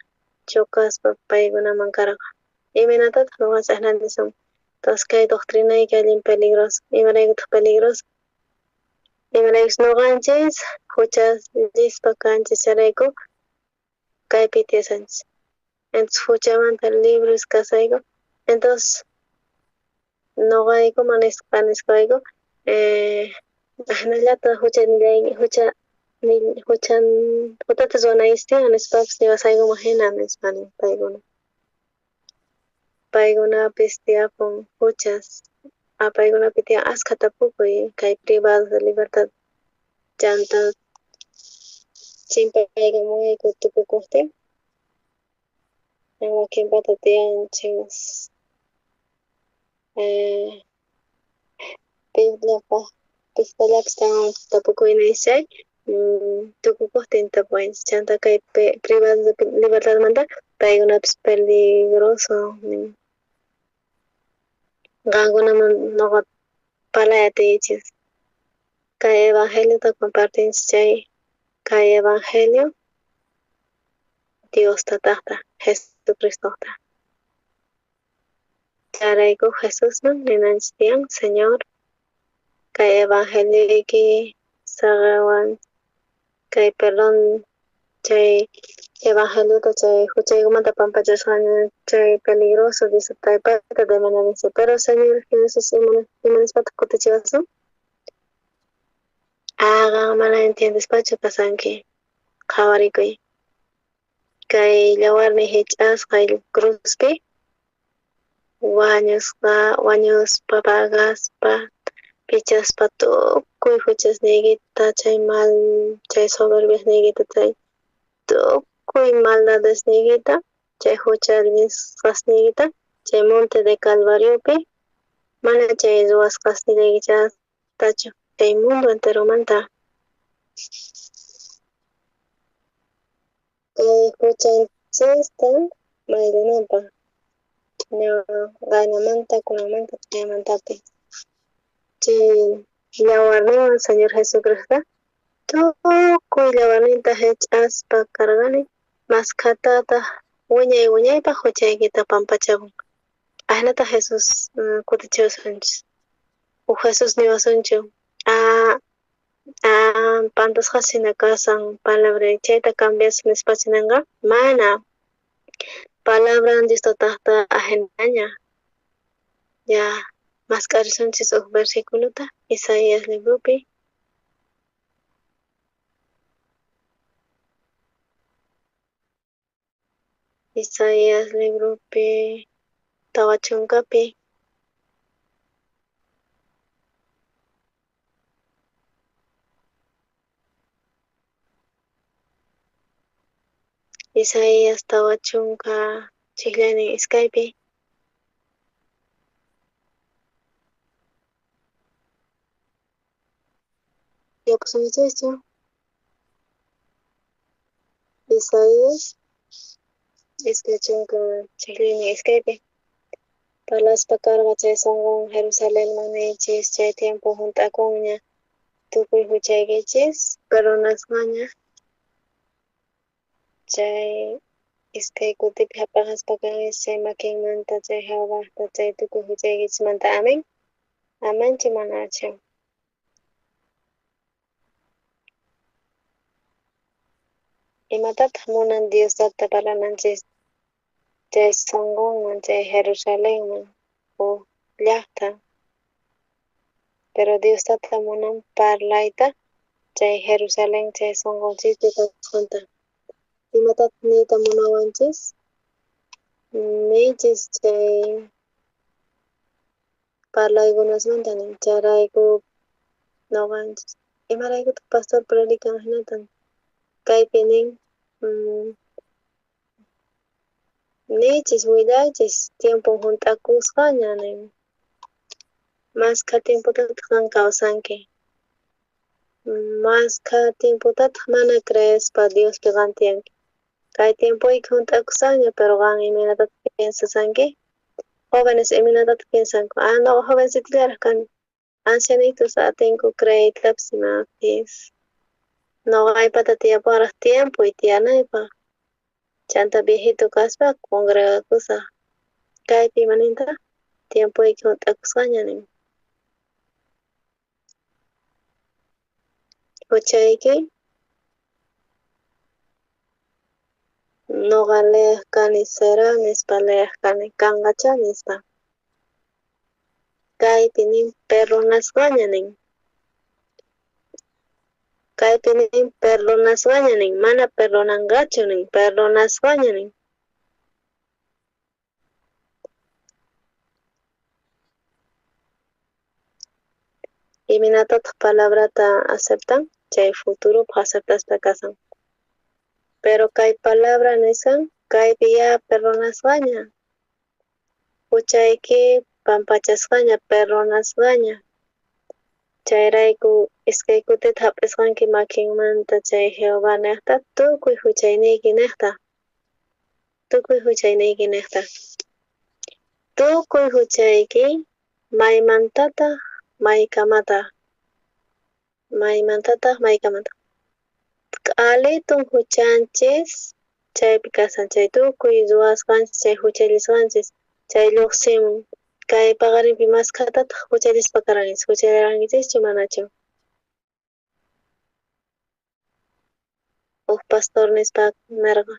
chukaspa paykunaman karqa. Iminatataq nuqanchik nisun, entonces kay doctrinayki allin peligroso, imaraykutaq peligroso, imaraykush nuqanchis huchalispa kanchis, charayku kaypi tiyasanchis. Entonces huchamanta libres kasayku, entonces nuqayku mana nisqayku ahnallata hutatas ruanayis tiyan nispapish niwasaykuman hina nispani paykuna. Paykunapish tiyapun huchas, paykunapi tiyan ashka tapukuy kay privado de libertad, chanta chimpayka munayku tukukuqtin wakinpata tiyanchis pishqallapish tapukuy nishay, tukukuqtin tapuyanchis, chanta kay privado de libertadmanta paykunapish peligroso nin. Qankunaman nuqa palaya tiyanchis, kay evangelio compartinchis, chay kay evangelio Dios tataqta, Jesucristota. Charayku Jesusman ninanchis tiyan, Señor, kay evangelioyki saqawan kay perdón chay evangeliota chay huchaykumanta pampachashqani chay peligroso dice paypata demandanispa, pero Señor Jesús imanispatak kutichiwasun, mana entiendispachu kasanki, qhawarikuy kay yawarni hich'asqa cruzpi wañuspa pagaspa pichaspa tukuy huchasniykita, chay soberbiasniykita, chay tukuy maldadesniykita, chay huchalisqasniykita chay monte de Calvariopi mana chay ruwasqasnillaykichatachu chay mundo enteromanta kay huchanchista maylinanpaq ña qaynamanta kunanmanta chaymantapi chay yawarninwan Señor Jesucristo tukuy yawarninta hich'aspa karqani, maskhatata wiñaypaq huchaykita pampachakun, ahnata Jesús kutichiwasunchis, o Jesús niwasunchu pantasqashina kasan palabra chayta cambias nispachinanqa, mana palabran Diostataqta ajinaña. Ya mask'arisunchis uk versiculota Isaías libropi Isaías libropi tawa chunkapi Isaías tawa chunka chikllaynin iskaypi yapusunkichaychu Isaías iskay chunka chikllaynin iskaypi palaspa karqa chay sunqun Jerusalenman niychis chay tiempo junt'akunña tukuy huchaykichis perdonasqaña chay iskay kutipi hap'aqaspa kanchis chay makinmanta chay Jehovahta chay tukuy huchaykichismanta amen amanchik mana achkan imatataq munan Diosllata parlananchis chay sunqunman chay Jerusalenman o llaqta pero Diostata munan parlayta chay Jerusalén chay sunqunchikpi kawsaqta imatataq niyta munawanchis niychis chay parlaykunasmanta nin chayrayku ñuqanchis imaraykutaq pastor predikan hinatan kaypi nin niychis willaychis tiempon junt'akusqaña nin masqa tiempotataq qan kawsanki masqa tiempotataq mana creespa Diospi qan tiyanki kay tiempuyki junt'akusaqña pero qan imaynataq pensasanki jóvenes imanataq pensanku noqa jovencitullaraq kani ancianitos atinku creiytapish imapis noqaypata tiyaparaq tiempoy tiyanaypaq chanta viejito kaspa congregakusaq kaypi imanintaq tiempuyki junt'akusqaña nin huchayki noqa leyak kani será nispa leyak kani kanqacha nispa kaypi nin perdonasqaña nin kaypi nin perdonasqaña nin mana perdonanqachu nin perdonasqaña nin iminatataq palabrata aceptan chay futuropaq aceptaspa kasan pero kay palabra nisqan kaypi ya perdonasqaña huchayki pampachasqaña perdonasqaña chayrayku iskay kutita hap'isqanki makinmanta chay Jehová niqta tukuy huchayniyki niqta tukuy huchayniyki niqta tukuy huchayki maymantataq maykamataq maymantataq maykamataq q'alitun huchanchis chaypi kasan chay tukuy ruwasqanchis chay huchallisqanchis chay lluqsimun kay paqarinpi masqatataq huchallispa karanchis huchallarankichikchu manachu huk pastor nispa narqa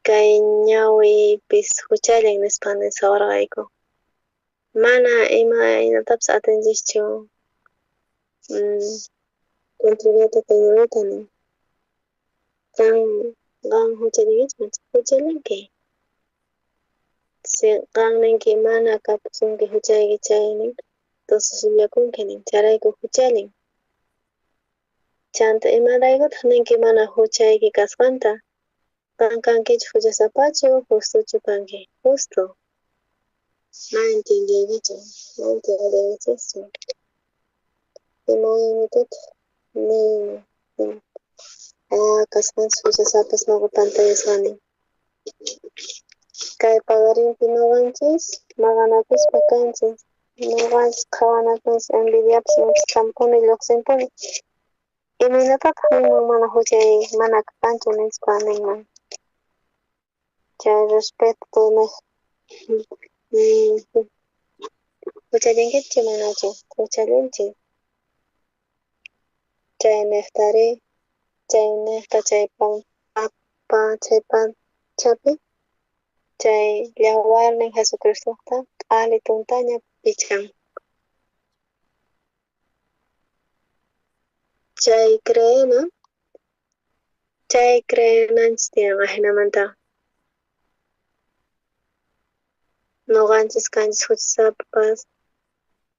kay ñawipis huchallin nispa nisawarqayku mana imaynatapis atinchikchu controlata kay ñawita nin qan huchallinkichikmanchik huchallinki si qan ninki mana kapusunki huchayki chay nin tususullakunki nin chayrayku huchallin chanta imaraykutaq ninki mana huchayki kasqanta qan kankichu huchasapachu justuchu kanki justu mana entendiaykichu mana entendiaykichikchu imaymutataq niyman kasqanchis huchasapas noqa pantayasqani kay paqarinpi nuqanchis maqanakuspa kanchis nuqanchis qhawanakunchis envidiapish imapish qanpuni lluqsinpuni imaynatataq ninman mana huchay mana kanchu nispa ninman chay respeto huchallinkichu manachu huchallinchik chay niqtari chay niqta chay chay pachapi chay yawarnin Jesucristoqa q'ali tuntaña pichkan chay creena, chay creenanchis tiyan ajinamanta. Noqanchis kanchis huchasapapas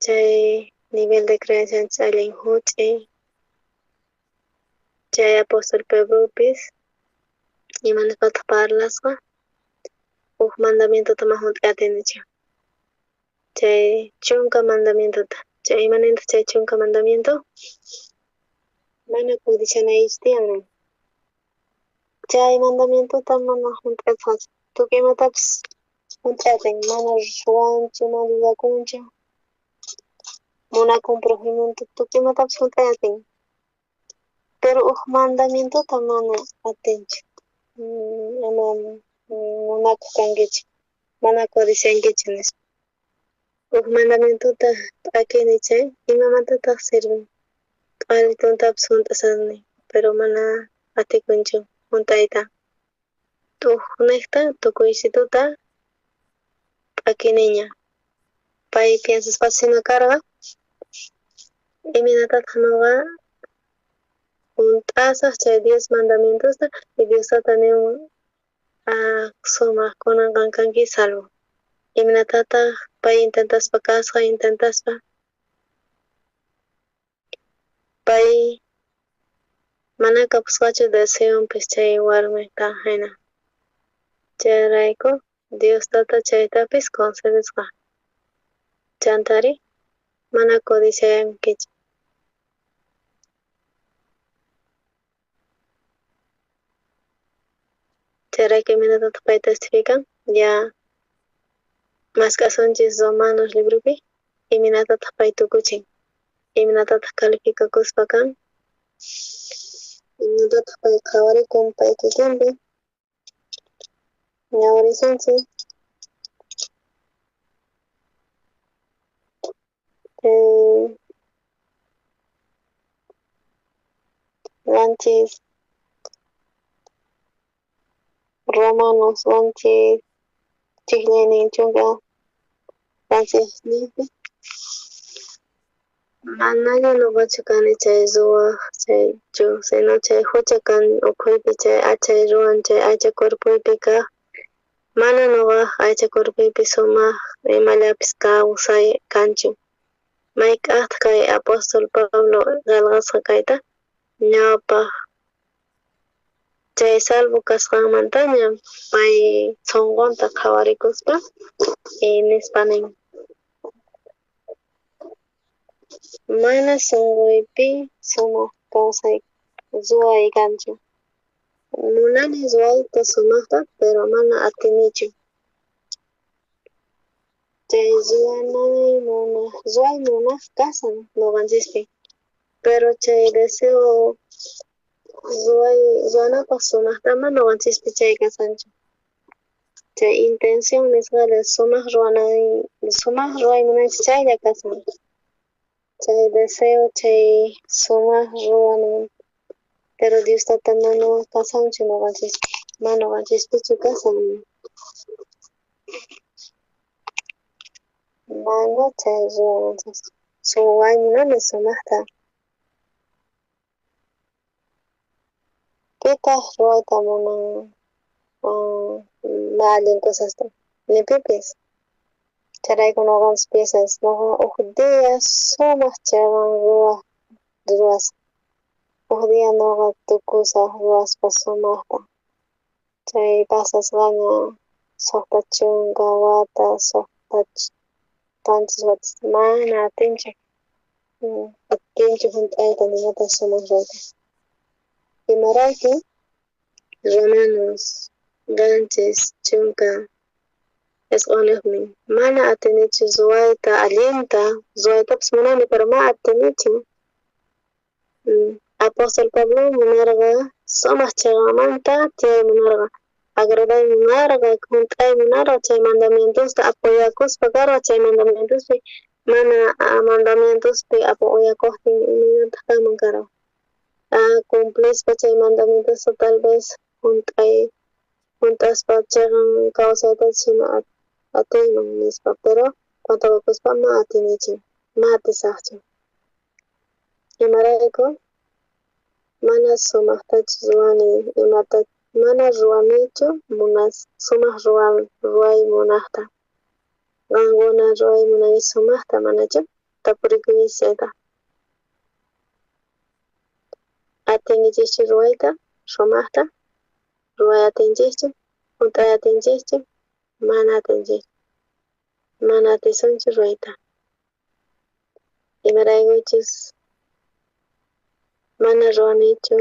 chay nivel de creencianchis allin huch'y. Chay apóstol Pedropis imanapataq parlasqa huk mandamientuta ma hunt'ay atinichik. Chay chunka mandamientuta. Chay imanintaq chay chunka mandamiento mana pudichanaychis tiyan. Chay mandamientuta mana hunt'asqachu. Tukuy imatapis hunt'atin mana ruwanchu, mana lulakunchu. Munakun prójimanta tukuy imatapis hunt'atin. Pero huk mandamientuta mana atinchu. Ama munakuq kankichik, mana codiciankichik nispa. Huk mandamientuta p'akini chay imamantataq sirven. Qharituntapas hunt'asani, pero mana atikunchu hunt'ayta. Niqta tukuysituta p'akiniña. Pay piensaspacha hina karqa, iminatataq nuqa hunt'asaq chay 10 mandamientosta y Diostata nimun sumaq kunan kanki salvo. Iminatataq pay intentaspa kasqa, intentaspa pay mana kapusqachu deseonpis chay warmita hina. Chayrayku Diostata chaytapis concedisqa. Chantari mana codiciankichik. Chayrayku iminatataq pay testifican, ya mask'asunchis Romanos libropi iminatataq pay tukuchin. Iminatataq calificakuspa kan. Iminatataq pay qhawarikun pay kikinpi. Ñawarisunchis. Wanchis Romanos wanchis chiqniynin chunka wanchis niypi. Manaña nuqachu kani chay ruwaq chay sino chay hucha kan ukhuypi chay achay ruwan chay aycha cuerpuypi kaq. Mana nuqa aycha cuerpuypi sumaq imallapis kawsay kanchu. Mayk'aqta kay apóstol Pablo qalqasqa kayta ñawpaq chay salvo kasqanmantaña pay sunqunta qhawarikuspa nispa nin. Mana sunquypi sumaq kawsay ruway kanchu. Munani ruwayta sumaqta pero mana atinichu. Chay ruway munaq kasan nuqanchispi. Pero chay deseo ruwanapaq sumaqtama nuqanchispi chay kasanchu. Chay intención nisqala sumaq ruway munanchis chaylla kasan. Chay deseo chay sumaq ruwanan pero Diostata mana kasanchu nuqanchispi. Mana nuqanchispichu kasan. Mana chay ruwananchis. Ruway munani sumaqta. Pitaq ruwayta munan mallin cosasta ni pipis. Chayrayku nuqanchis piensas nuqa huk día sumaq chaywan ruwas. Huk día nuqa tukusaq ruwaspa sumaqta. Chay pasasqaña suqta chunka wata, suqta tanchis watas mana atinchu. Atinchu hunt'ayta nimatapas sumaq ruwayta. Imarayku Romanos ganchis chunka esq'uñiqmi mana atinichu ruwayta allinta, ruwaytapas munani pero mana atinichu. Apóstol Pablo munarqa sumaq chaywanmanta tiyay munarqa, agraday munarqa, hunt'ay munarqa chay mandamientosta apoyakuspa karqa chay mandamientospi mana mandamientospi apoyakuqtin imanataq kaman karqa. Cumplispa chay mandamientosta tal vez hunt'aspa chaywan kawsayta hina atiyman nispa pero contawakuspa ma atinichu, ma atisaqchu. Imarayku mana sumaqtachu ruwani imata mana ruwanichu munas sumaq ruway munaqta qankuna ruway munani sumaqta manachu tapurikuy chayta atinkichikchu ruwayta sumaqta ruway atinchikchu hunt'ay atinchikchu mana atinchikchu mana atinsunchu ruwayta imaraykuchus mana ruwanichu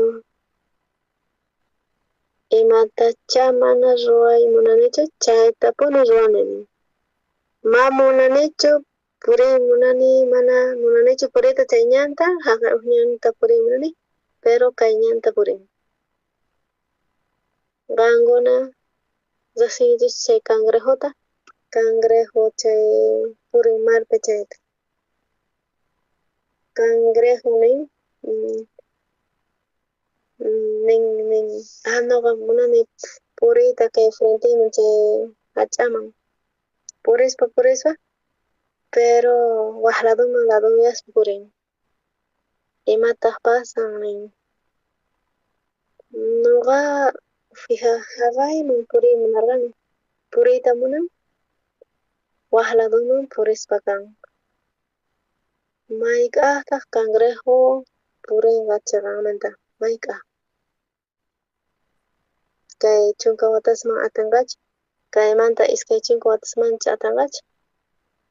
imatacha mana ruway munanichu chaytapuni ruwani nin ma munanichu puriy munani mana munanichu puriyta chay ñanta haqay huk ñanta puriy munani pero kay ñanta purin qankuna riqsinkichik chay cangrejo chay purin marpi chayta cangrejo nin ñuqa munani puriyta kay frenteman chay hach'aman purispa pero waq ladoyaspa purin imataq pasan nin ñuqa haqayman puriy munarqani puriyta munan waq ladoman purispa kan mayk'aqtaq cangrejo purinqa chaqanmanta mayk'aq kay chunka watasman atinqachu kaymanta iskay chunka watasmancha atinqachu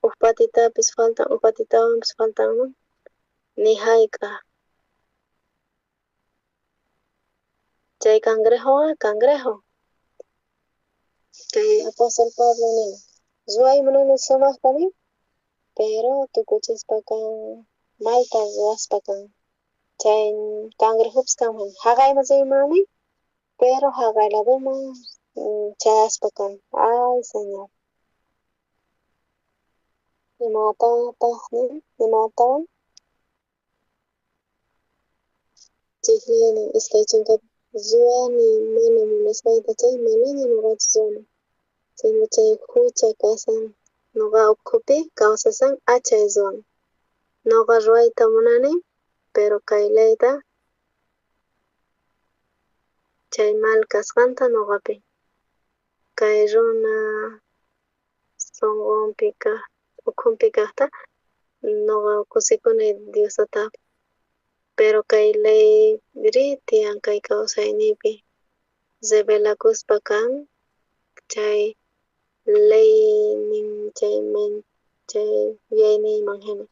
huk patitapis faltan huk patitawanpis faltanman ni hayk'aq chay cangrejoqa cangrejo kay apóstol Pablo nin ruway munani sumaqta nin pero tukuchispa kan mayta ruwaspa kan chay cangrejopis kanman haqayman rimanmi pero haqay ladoman chayaspa kan ay señor imatataq nin imatawan chiklaynin iskay chunka ruwani mana munashpayta chay manaña ñuqanchik ruwana sino chay hucha kasan ñuqa ukhupi kawsasan achay ruwan ñuqa ruwayta munani pero kay layta chay mal kasqanta ñuqapi kay runa sunqunpi kaq ukhunpi kaqta ñuqa kusikuni Diostata pero kay layri tiyan kay kawsayniypi revelakuspa kan chay laynin chay yuyayniyman hina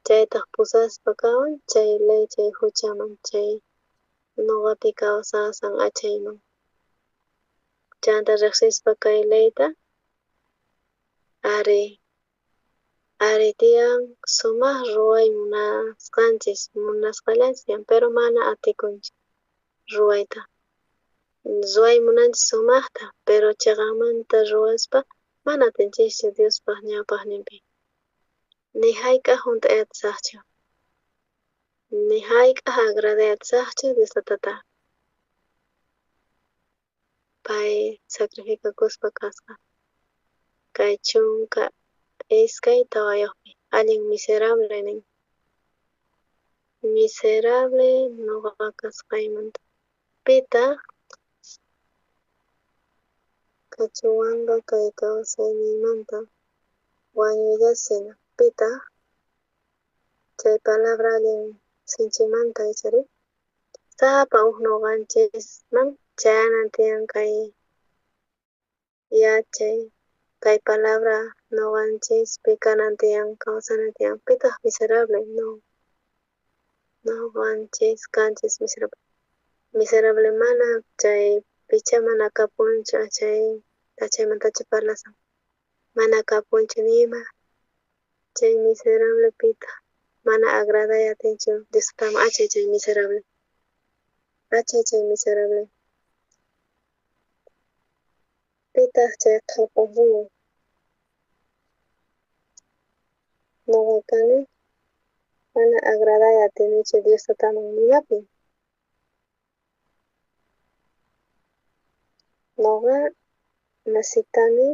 chaytaq pusaspa kawan chay lay chay huchaman chay ñuqapi kawsasan achayman chanta riqsispa kay layta ari tiyan sumaq ruway munasqallanchik pero mana atikunchik ruwayta ruway munanchik sumaqta pero chaqanmanta ruwaspa mana atinchikchu Diospaq ñawpaqninpi ni hayk'aq hunt'ay atisaqchu ni hayk'aq agraday atisaqchu Diostatata pay sacrificakuspa kasqa kay chunka iskay tawayuqpi allin miserable nin miserable ñuqa kasqaymanta pitaq kachuwanqa kay kawsayniymanta wañuyllasina pitaq chay palabra allin sinchimanta ichari sapa huk ñuqanchisman chayanan tiyan kay yachay kay palabra ñuqanchispi kanan tiyan kawsanan tiyan pitaq miserable ñuqanchis kanchis miserable mana chay picha mana kapunchu achaymantachu parlasan mana kapunchu nima chay miserable pitaq mana agraday atinchu Diostawan achay chay miserable pitaq chay qhapaq runa ñuqa kani mana agraday atinichu Diostataman ninapi ñuqa nasitani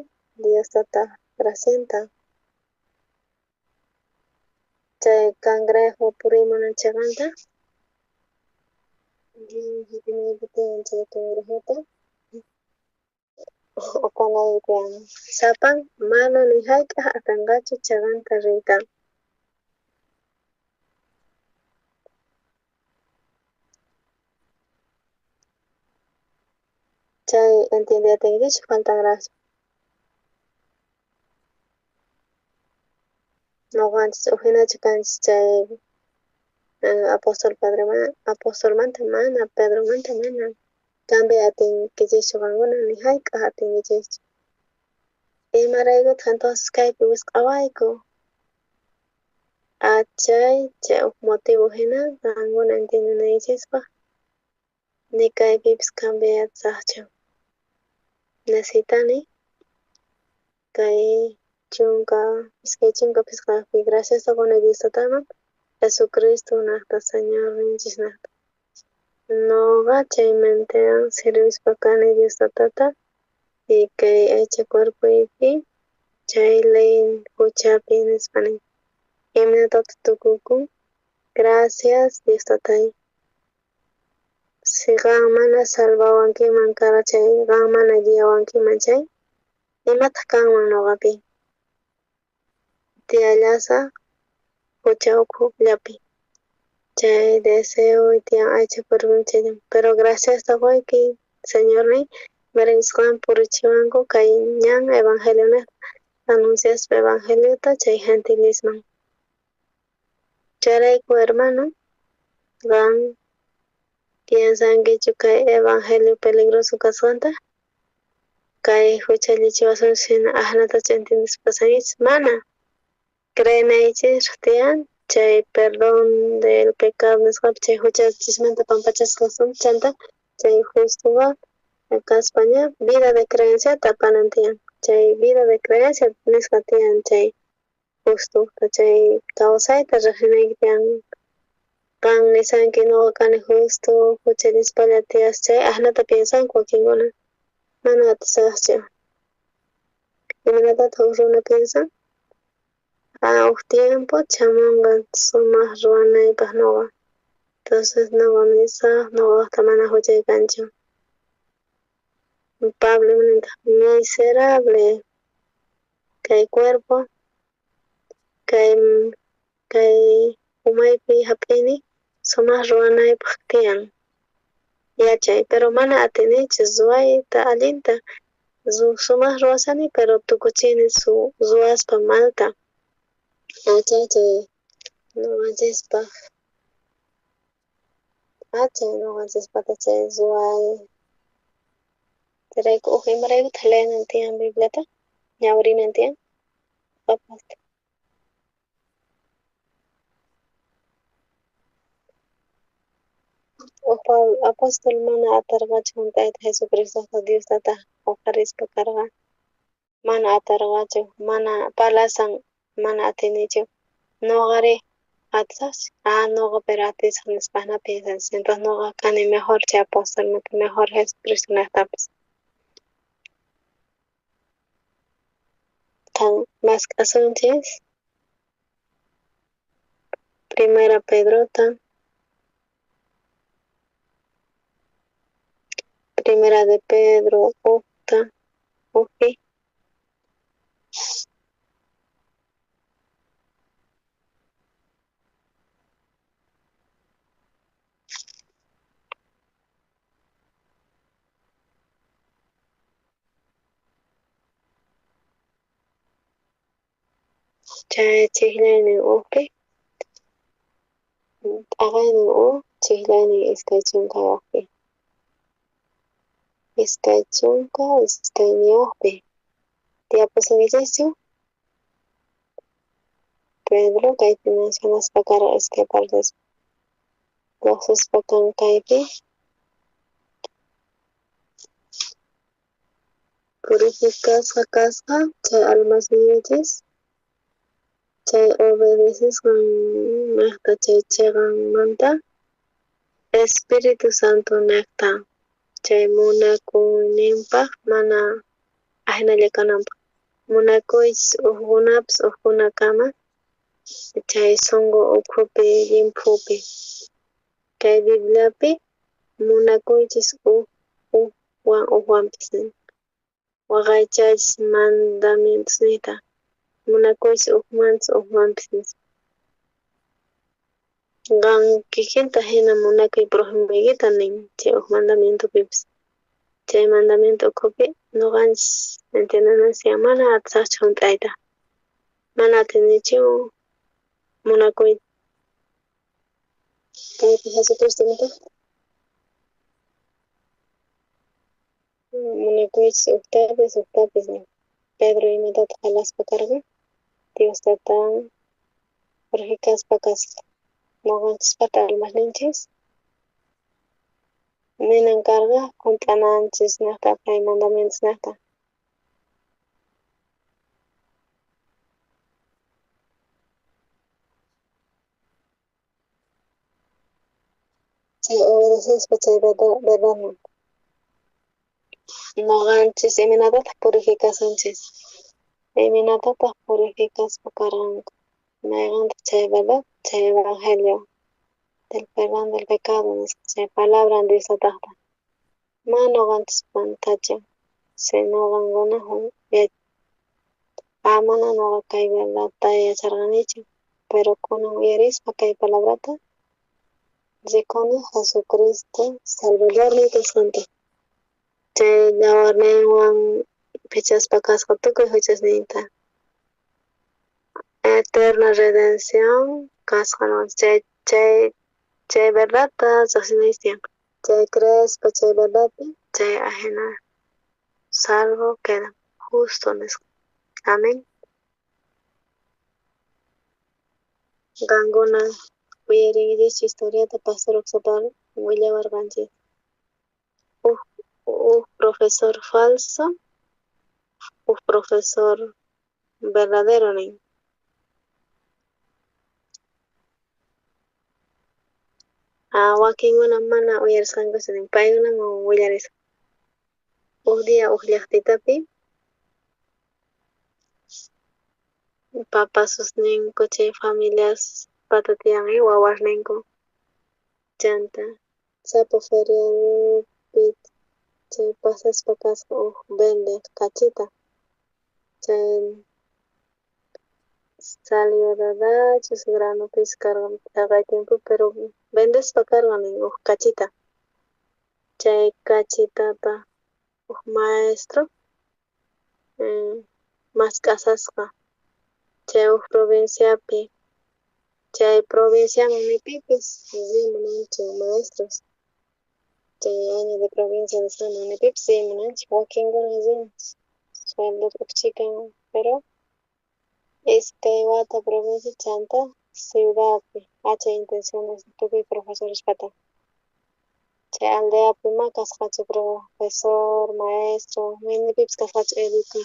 Diostata gracianta chay cangrejo puriymunan chaqanta Sapan mana ni hayk'a atanqachu chaqanta riyta. Chay entendiatinkichu faltanrasu. Nuqanchis uhinachu kanchis chay apostolmanta mana, Pedromanta mana. Cambio atinkichikchu qankuna ni hayk'a atinkichikchu. Imaraykutaq entonces kaypi wisq'awayku. Chay uk motivo hina qankuna entendinaychikpaq ni kaypipis cambiatsaqchu. Necesitani kay chunka iskay chunka pisqapi gracias qunay Diostataman Jesucristo naqta Señor ninchis naqta. Nuqa chaymantayan sirvispa kani Diostatata y kay aycha cuerpuypi chay ley huchapi nispani. Imanatata tukukun gracias Diostatay. Si qan mana salvawankiman kara chay qan mana guiawankiman chay imataq kanman nuqapi. Tiallasa huchawkullapi. Chay deseo tiyan aycha cuerpim chayllaman. Pero gracias taquyki Señor ni merewisqan purichiwanku kay ñan evangelio niqta anunciaspa evangeliota chay gentilisman. Chayrayku hermano qan piensankichu kay evangelio peligroso kasqanta kay huchallichiwasun shina ahnatachu entendispasankichis mana. Creynaychis tiyan chay perdón del pecado nisqapi chay huchachismanta pampachasqasun chanta chay justuqa kaspaña vida de creencia tapanan tiyan. Chay vida de creencia nisqa tiyan chay justuta chay kawsayta riqsinayki tiyan. Qan nisanki nuqa kani justo huchalispalla tiyas chay ahnata piensanku wakinkuna mana atisaqchu. Imanatata huk runa piensan uk tiempo chamunqa sumaq ruwanaypaq nuqa. Entonces nuqa nisaq nuqaqta mana huchaykanchu. Pablo imananta miserable kay cuerpo kay umaypi hap'ini sumaq ruwanaypaq tiyan yachay pero mana atinichu ruwayta allinta sumaq ruwasani pero tukuchini ruwaspa malta. Chay nuqanchispaq nuqanchispata chay ruway chayrayku uk imaraykutaq leenan tiyan Bibliata ñawirinan tiyan apastaj. Apóstol mana atarqachu Tayta Jesucristoqa Diostata huqarispa karqa mana atarqachu mana palasan mana atinichu nuqari atisaqchi nuqa pero atisaq nispaqna piensanchik entonces nuqa kani mejor chay apostolmanta mejor Jesucristo niqtapis. Kan mask'asunchis Primera Pedrota Primera de Pedro ukta upi chay chiklaynin ukpi t'aqaynin chiklaynin iskay chunkayuqpi iskay chunka iskay ñawpi tiyapusankichikchu Pedro kaypi mencionaspa karqa iskay partes lluqsispa kan kaypi purificasqa kasqa chay almasniyochis chay obedecisqan niqta chay chiqanmanta Espíritu Santo niqta chay munakuyninpaq mana ahinalla kananpaq munakuychis ukkunapis ukkunakama chay sunqu ukhupi llimpupi kay Bibliapi Munakuychis wan uhwanpis nin. Waqaychaychis mandamientos nita. Munakuychis uhmanpis nispa. Qan kikinta hina munakuy por ejemplokita nin chay mandamiento pipis. Chay mandamiento ukhupi nuqanchis entendernansya mana atisaqchu hunt'ayta. Mana atinichu munakuy. Kaypi Jesucristo nita. Munakuychis uktapis nin. Pedro imatataq qalaspa karqa, Diostata purifikaspa kasqa. Nuqanchispata almaqninchis. Ninan karqa hunt'ananchis naqta kay mandamientos naqta. Chay obedecespa chay verdadman. Nuqanchis iminatataq purificasunchis. Iminatataq purificaspa karqanqa. Mayqantaq chay verdad, chay evangelio del perdón del pecado nisqa chay palabra Diostataqta. Mana nuqanchispam kachan. Sino qankunajun mana nuqa kay verdadta yacharqanichu. Pero kunan uyarispa kay palabrata, rikuni Jesucristo Salvadormi kasqanta. Chay yawarninwan pichaspa kasqa tukuy huchasninta. Eterna redención kasqawan chay verdadta riqsinaystian. Chay creespa chay verdadpi, chay ajena salvo queda, justo nisqa. Amén. Qankuna uyarinkichis historiata Pastor Oxapar willawarqanchis. Profesor falso, profesor verdadero nin. Wakinkuna mana uyarisqankuchu nin, paykunaman willarisqa. Dia llaqtitapi papasus ninku chay familias patatiyan wawarninku chanta sapa feriapi chay pasaspa kasqa vende kachita chay saludadachus granupis karqan taqay tiempo pero vendespa karqan nin kachita. Chay kachitata maestro mask'asasqa chay provinciapi chay provinciaman nipipis rimunanchu maestros. Chay año de provincia nisqaman nipipis rimunanchik wakinkuna rimunchik sueldo ukchikan pero iskay wata provincia chanta ciudadpi hacha intenciones tukuy profesores pata. Chay aldeapi ma kasqachu profesor, maestro, nipipis kasqachu educa.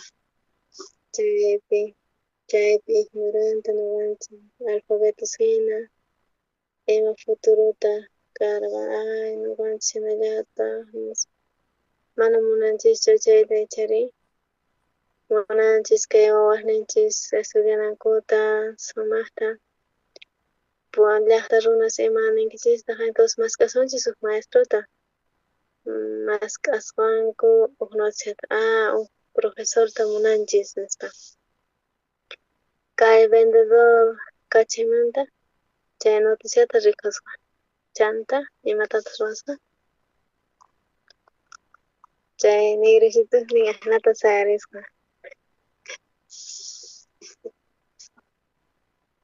Chaypi ignorante nuqanchik alfabetos hina ima futuruta karqa nuqanchik hinallata mana munanchikchu chayta chari. Munanchis kay wawarninchis estudianankuta sumaqta llaqta runas ima ninkichistaq entonces mask'asunchis maestrota. Mask'asqanku noticiata profesorta munanchis nispa. Kay vendedor kachaymanta chay noticiata rikasqa. Chanta imatatas ruwasqa. Chay negresitusnin ajenata sayarisqa.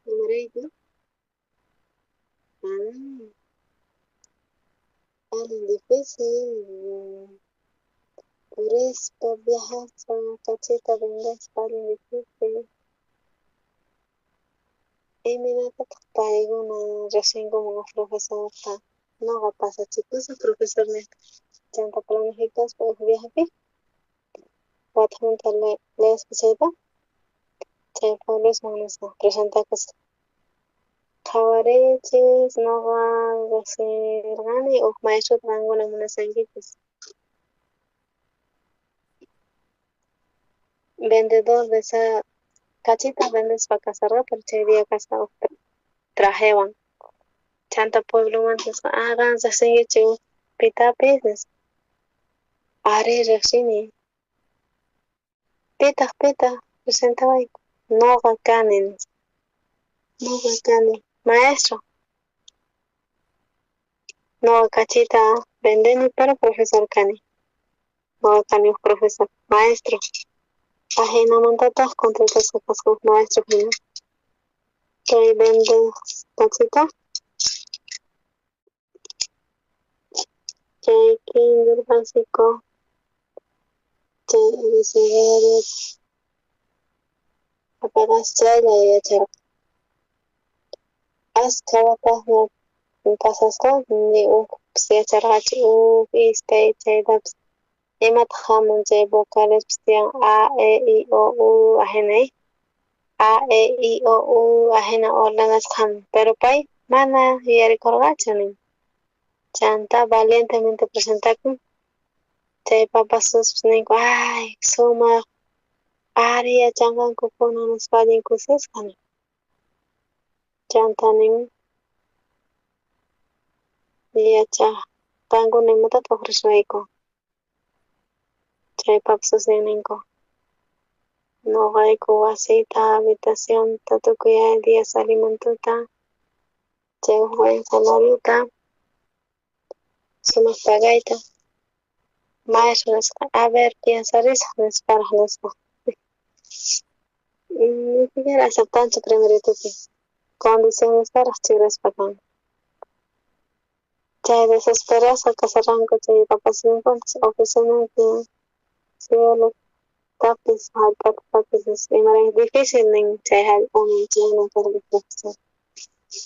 Imarayku? Alin difícil. Purispa viajaspa kachita vendespa alin difícil. Iminatataq paykuna riqsinkuman profesorta nuqa pasachikusa profesor nisqa. Chanta planificaspa viajapi wata junta leespa chayta chay Pablosman nisqa presentakusqa. Qhawarichis nuqa riqsirqani maestrota qankuna munashankipis. Vendedor de esa kachita vendespa kasarqa pero chay día kasqa trajewan. Chanta puebloman nisqa qan riqsinkichu pitapis ari riqsini pitaq presentawayku noqa kani maestro noqa kachita vendeni pero profesor kani noqa kani profesor maestro ajinamantataq contratasqa kasqa maestro hina kay vende kachita chay kinder básico chay abecedario apagas chaylla yacharqa ashka wataqña pasasqa ni ukpis yacharqachu uk ishkay chaytapas imataq hamun chay vocalespis tiyan a e i o u ahinay a e i o u ahina ordenasqa hamun pero pay mana yuyarikurqachu nin chanta valientemente presentakun chay papas suspis ninku ay sumaq ari yachanqanku kunan nispa allin kusisqa nin chanta nin yachaq qankuna imatataq rishunayku chay papas ninku noqayku wasita habitacionta tukuy días alimentuta chay buen salariota sumaq pagayta maestro nisqa a ver piensarisqa nisparaq nisqa ni siquiera aceptanchu primeritupi condición nisparaq chiraspa kan chay desesperasqa kasarqanku chay papasninkuntas oficinanpi cielo tapis hallp'atapis imaraymi difícil nin chay hallp'aman chayna karqa profesor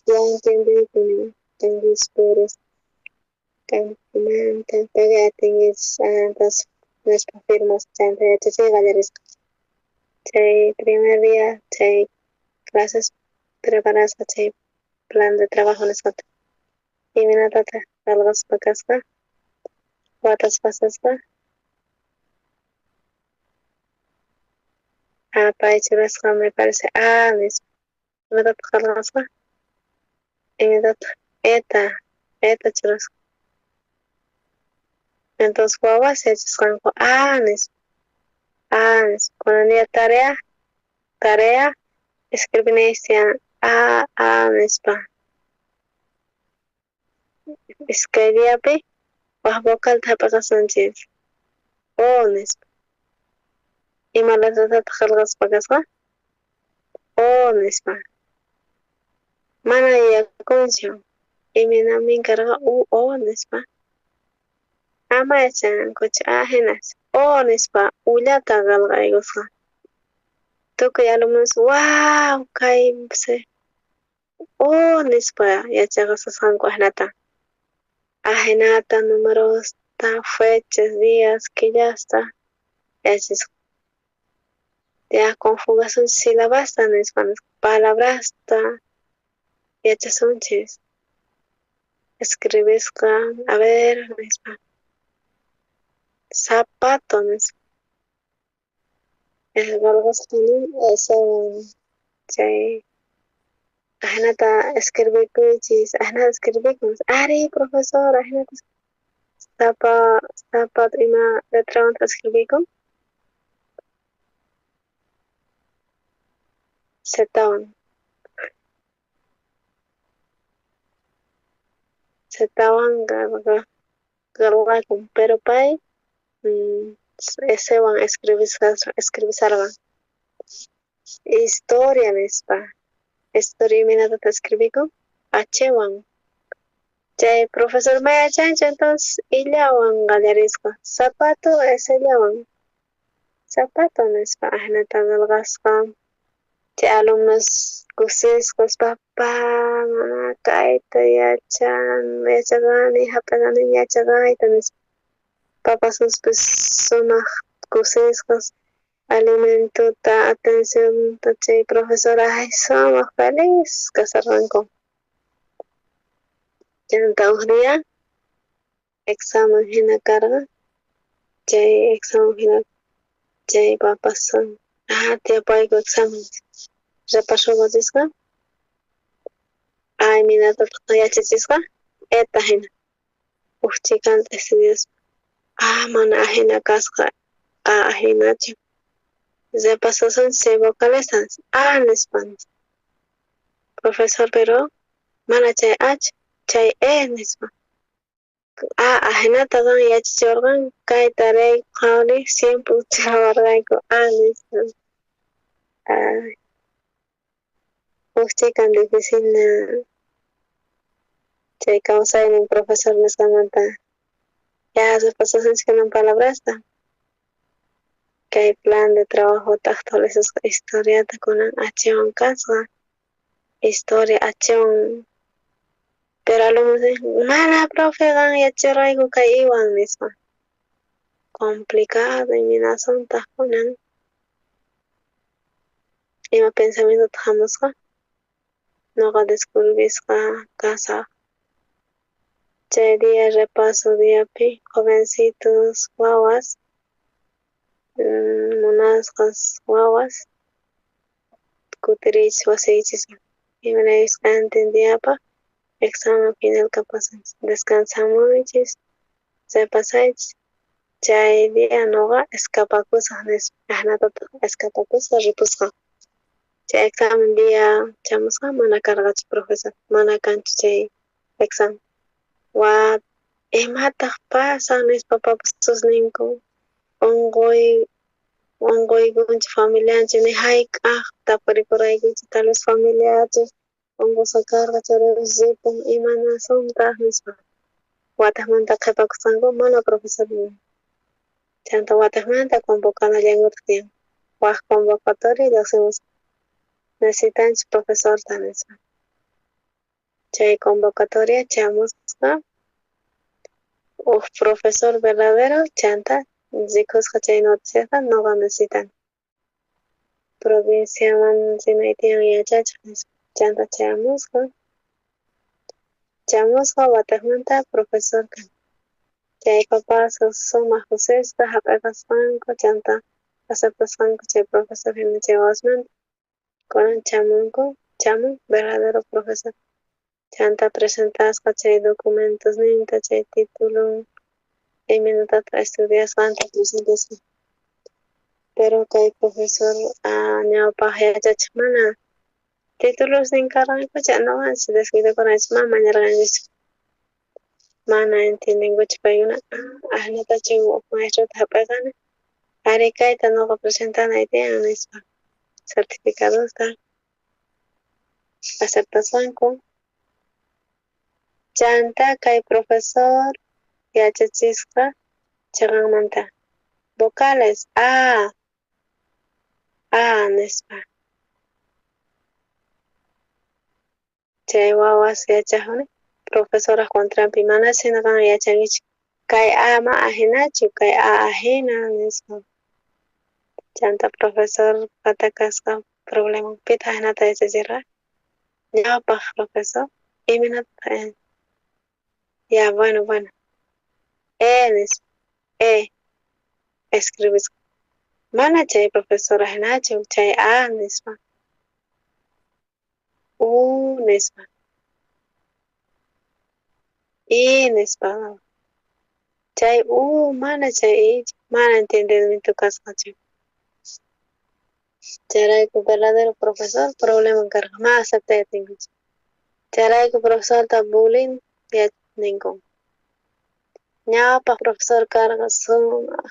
ya entendiku nin tenguis pures kankumanta pagay atinguis antas nispa firmas chayta yachachay qallarisqa chay primer día chay clases preparasqa chay plan de trabajo nisqata iminatataq qalqaspa kasqa watas pasasqa pay churasqa me parece nispa imatataq qalqasqa imatataq eta churasqa entonces wawas yachasqanku nispa kunan día tarea escribinaystian nispa iskay diapi waq vocalta hap'aqasunchis nispa imalatataq qalqaspa kasqa nispa mana yuyakunchu iminamin karqa nispa ama yachankuchu hinas nispa ullata qalqaygusqa tukuy alumnos wow kay nispa yachaqasasqanku hinata hinata numerosta fechas días killasta yachasqa ya conjugación silabasta nispa palabrasta yachasunchis escribisqa a ver nispa zapato nispa qalqasqanin chay hinata escribikuchis hinata escribikun ari profesor hinata zapato ima letrawanta escribikun setawan qalqakun pero pay esewan escribisarqa historia nispa historia iminatataq escribikun H1 chay profesor mayachanchu entonces illawan qallarisqa zapato illawan zapato nispa hinata qalqasqa chay alumnos kusisqas papá mamá kayta yachaqani hap'irani yachaqayta nispa papas suspis sumaq kusisqas alimentuta atencionta chay profesora sumaq feliz kasarqanku chanta uq día examen hina karqa chay examen hina chay papas tiapayku examen repashuqachisqa iminatataq yachachisqa eta hina uchchikan estudios mana ajena kasqa ajinachu repasason se vocales nispan profesor pero mana chay chay nispan ajenata kan yachachiwarqan kay taray qhawli siempre uchawarqayku nispan uchchikan difícil na chay kawsaynin profesor nisqamanta ya repasason kanan palabrasta kay plan de trabajo actualizasqa historiata kunan achiwan kasqa historia achiwan pero alumnos mana profe kan yachachirqayku kay iwan nispan complicado iminasontaq kunan ima pensamiento hamusqa noqa descubrisqa kasaq chay día repaso diapi jovencitos wawas munasqas wawas kutirich wasiichispa imanayusqa entendiyapaq examen final kapasanchis descansamunchis repasaychis chay día noqa escapakusaq nispa ajnatata escapakusqa ripusqa chay examen día chamusqa mana karqachu profesor mana kanchu chay examen imataq pasan nispa papasus ninku unquykunchik familianchik ni hayk'aq tapurikuraykunchik tal vez familiachik unqusa karqa chayrapish ripan imanasontaq nispa wataqmanta qhipakusqanku mana profesor chayanta wataqmanta convocanallankuta tiyan waq convocatoria lluqsimusqa necesitanchik profesorta nispa chay convocatoria chamusqa profesor verdadero chanta rikusqa chay noticiasta noqa necesitan provinciaman sinay tiyan yachachiq nispa chanta chamusqa wataqmanta profesor kan chay papasus sumaq kusisqa hap'ikasqanku chanta aceptasqanku chay profesor hina chay wawasmanta kunan chamun verdadero profesor chanta presentasqa chay documentos ninta chay título imanutata estudiasqanta presentasqa pero kay profesor ñawpaq yachachiq mana títulos nin karqanku chay noqanchik descuidakuraychik mana mañarqanchik mana entiendinkuchik paykuna ajnata chay maestrota hap'ikani ari kayta noqa presentanay tiyan nispa certificadosta aceptasqanku chanta kay profesor yachachisqa chaqanmanta vocales nispa chay wawas yachaqmi profesora contrapi mana sina kan yachankichik kay ma ajinachu kay ajina nispa chanta profesor patakasqa problema pita ajnata yachachirqa ñawpaq profesor imanata ya bueno nispa escribisqa mana chay profesor ajnachu chay nispa nispa nispa chay mana chay mana entendimiento kasqachu chayrayku verdadero profesor problema karqa ma aceptayatinkuchik chayrayku profesorta bullying ninkun ñawpaq profesor karqa sumaq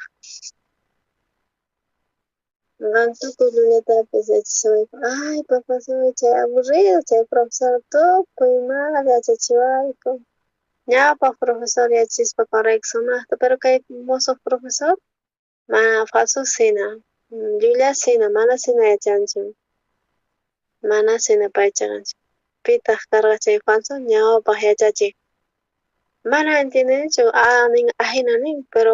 qan tukuy llullatapas yachachishuwayku ay profesor chay aburrido chay profesor tukuy mal yachachiwayku ñawpaq profesor yachachispa karayku sumaqta pero kay musuq profesor mana falso sina llulla sina mana sina yachanchu mana sina paychaqanchik pitaq karqa chay falso ñawpaq yachachiq mana entiendechu nin ajina nin pero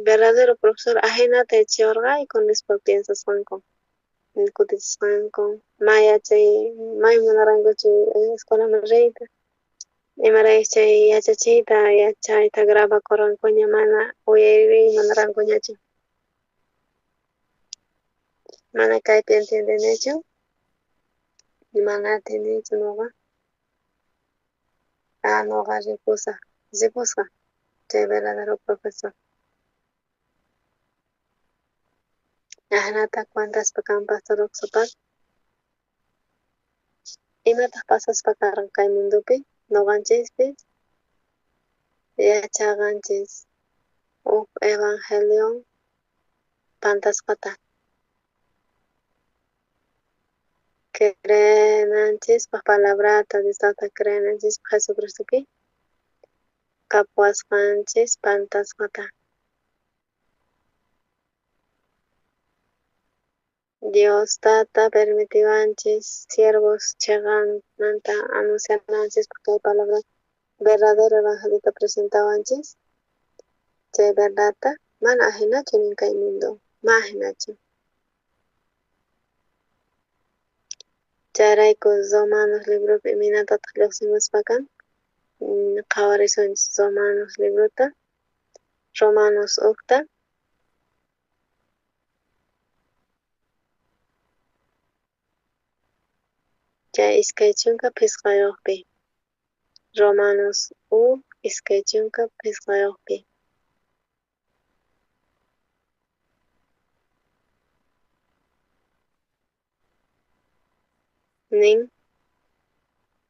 verdadero profesor ajinata yachachiwarqayku nispa piensasqanku kutichisqanku maya chay may munarqankuchu escuelaman riyta imaraykush chay yachachiyta chayta grabakurqankuña mana uyariy munarqankuñachu mana kaypi entendenichu mana atinichu noqa noqa ripusqa chay verdadero profesor. Ahnata cuantaspa kan pastor oxopak. Imataq pasaspa karqan kay mundupi noqanchispis yachaqanchis huk evangelion pantasqata. Creenanchis palabrata Diosata creenanchis Jesucristopi kapuasqanchis pantasqata. Dios tata permitiwanchis siervos chaqanmanta anunciananchis kay palabra verdadero evangelista presentawanchis chay verdadta mana ajinachu nin kay mundo ma ajinachu. Chayrayku Romanos libropi iminatataq lluqsimuspakan qhawariswanchis Romanos librota Romanos ukta chay iskay chunka pisqayuqpi Romanos iskay chunka pisqayuqpi nin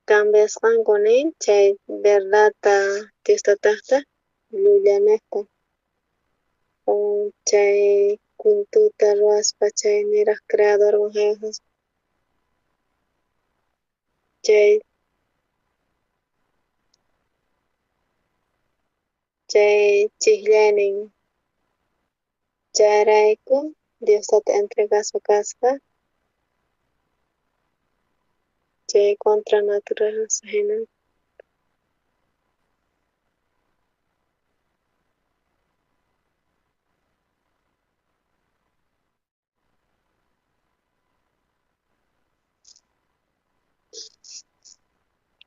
cambiasqanku nin chay verdadta Diostataqta llullanayta chay kuntuta ruwaspa chay niraq creadorwan hayaspa chay chiqllaynin chayrayku Diostata entregaspa kasqa chay contra naturaleza hina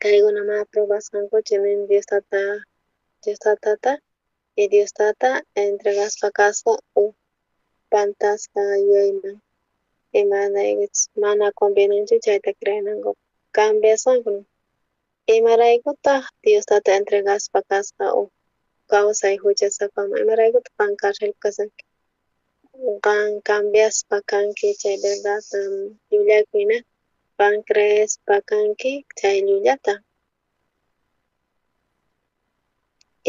kaykunama aprobasqanku chaymin Diostatata y Diostata entregaspa kasqa pantasqa yuyayman imanaykuchus mana convienanchu chayta creananku cambiasqanku imaraykutaq Diostata entregaspa kasqa kawsay huchasapaman imaraykutaq qan carcelpi kasanki qan cambiaspa kanki chay verdadta llullaypi hina qan creespa kanki chay llullata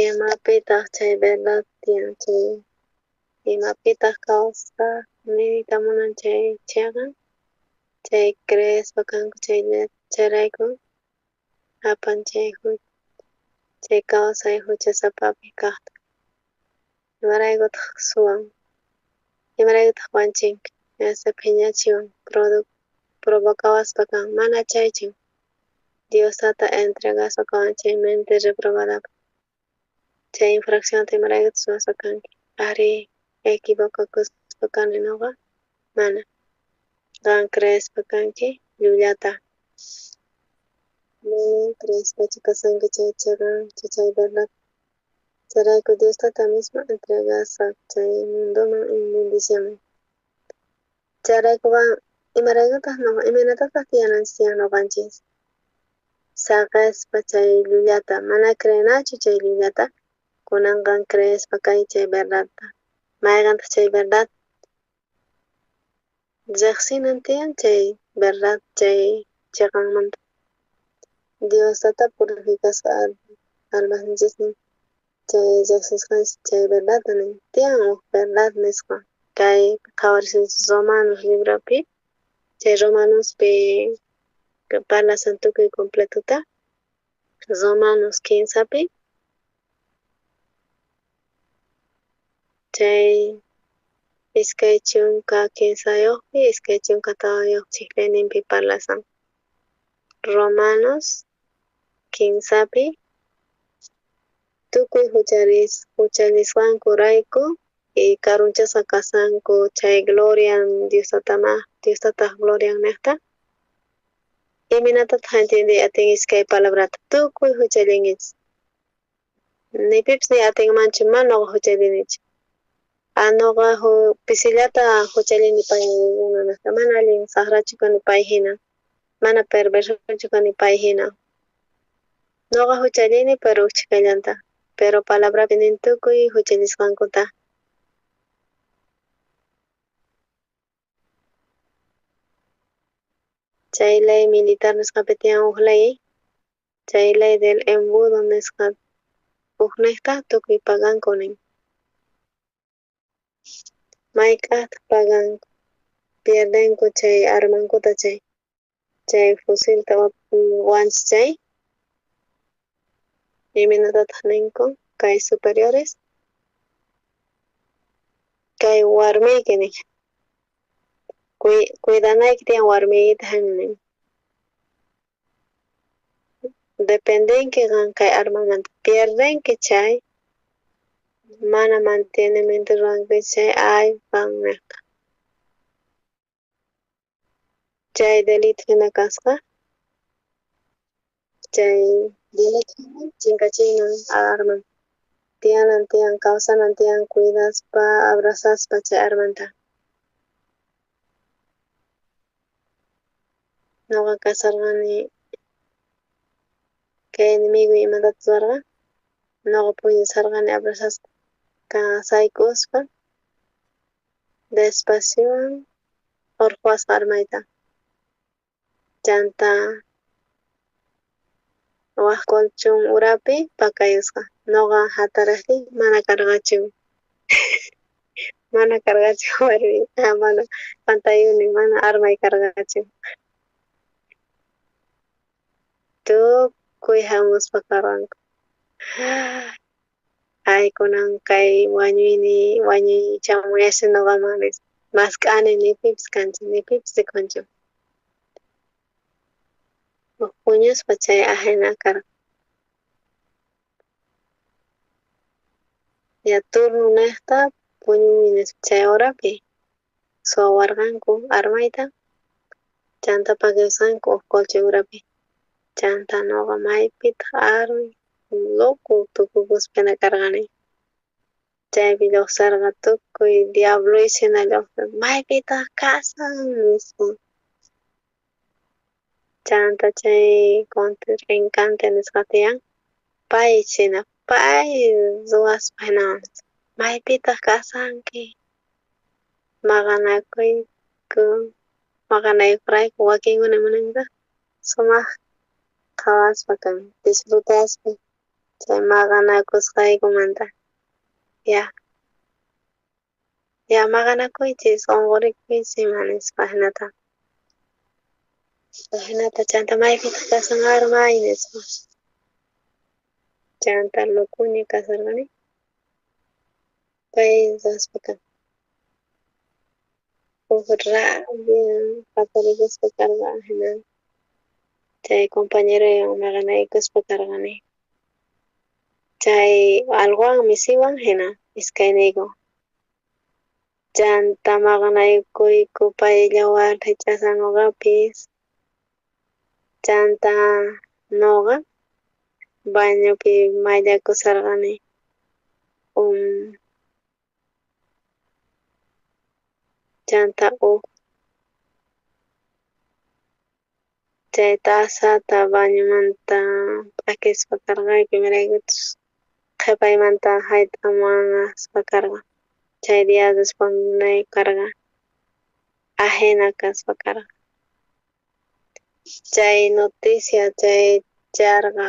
imapitaq chay verdad tiyan chay imapitaq kawsaq niyta munan chay chayqa chay creespa kanku chayrayku apan chay kawsay huchasapapi kaqta imaraykutaq suwan imaraykutaq wanchinki esa phiñachiwan provocawaspa kan mana chaychu Diostata entregaspa kawan chay mente reprobadapi chay infraccionta imaraykutas ruwaspa kanki ari equivocakuspa kani nuqa mana qan creespa kanki llullata creespachu kasanki chay chaqancha chay verdad chayrayku Diostata mismo entregasaq chay mundoman bendicionman chayraykuqa imaraykutaq imanataq tiyananchis tiyan nuqanchis saqespa chay llullata mana creenachu chay llullata kunanqan creespa kay chay verdadta mayqantaq chay verdad riqsinan tiyan chay verdad chay chaqanmanta Diostata purificasqa almasinchikmi chay riqsisqanchis chay verdadta nin tiyan verdad nisqa kay qhawarishanchis Romanos libropi chay Romanospi parlasan tukuy completuta Romanos 15pi chay iskay chunka kinsayuqpi iskay chunka tawayuq chiqlayninpi parlasan Romanos 15pi tukuy hucharisqankurayku y karunchasqa kasanku chay gloria Diostataq gloria niqta iminatataq entendi atin iskay palabrata tukuy huchallinkichis ni pipas ni atinmanchu mana nuqa huchallinichu nuqa pisillata huchallini paykunanaqta mana allin saqrachu kani pay hina mana perversochu kani pay hina nuqa huchallini pero uchkayllamanta pero palabra penintukuy huchanisqankuta. Chaylay militar nisqapi tiyan huk ley, chaylay del embudo nisqa hukniqta tukuy paganku nin. Mayk'aqta paganku, pierdenku chay armankuta chay fusilta wanchay, iminatataq ninku kay superiores, kay warmiyki nin, cuidanayki tiyan warmiyta nin. Dependenki qan kay armamanta, pierdenki chay, mana mantenimiento ruranki chay aypan niqta. Chay delito hina kasqa, chay delito chinkachiyman arman. Tiyanan tiyan kawsanan tiyan cuidaspa, abrazaspa chay armanta. Ñuqa kasarqani kay enemigo imatatas rurarqa, ñuqa puñusarqani abrazaspa, sayk'uspa, despaciowan urqusqa armayta. Chanta waq colchon urapi pakayusqa. Ñuqa hataraqti mana karqachu. Mana karqachu warmi, mana pantayuqnin mana armay karqachu. Tukuy hamuspa karqanku. Ay kunan kay wañuy chamuyasha ñuqaman nispa. Mas k'ani ni pipis kanchu, ni pipis rikunchu. Puñuspa chay ajena karqa. Ya turno niqta puñunmi nispa chay horapi suwawarqanku armayta, chanta pakayusqanku huk colchon urapi. Chanta ñuqa maypitaq armay loco tukukuspana karqani. Chaypi lluqsarqa tukuy diabloysh hina lluqsin, maypitaq kasan nispa. Chanta chay contrincante nisqa tiyan, pay china pay ruwaspa hinawan maypitaq kasanki, maqanayuqrayku wakinkuna imanankuta sumaq qhawaspa kan, disfrutaspa chay maqanakusqaykumanta. Ya maqanakuychis, unqurikuychis ima nispa hinata. Hinata chanta maypitaq kasan armay nispa. Chanta locoña kasarqani, pay ruwaspa kan. Huk rabia patarikuspä karqa hina chay compañerowan maqanaykuspa karqani. Chay alwawan misiwan hina iskayniyku. Chanta maqanakuyku payllawan rech'asan ñuqapis. Chanta ñuqa bañupi mayllakusarqani. Chanta chay tasata bañumanta p'akispa karqay pimaraykuchus qhipaymanta hayt'amanaspa karqa. Chay dia después karqa, ajena kaspa karqa. Chay noticia chay charqa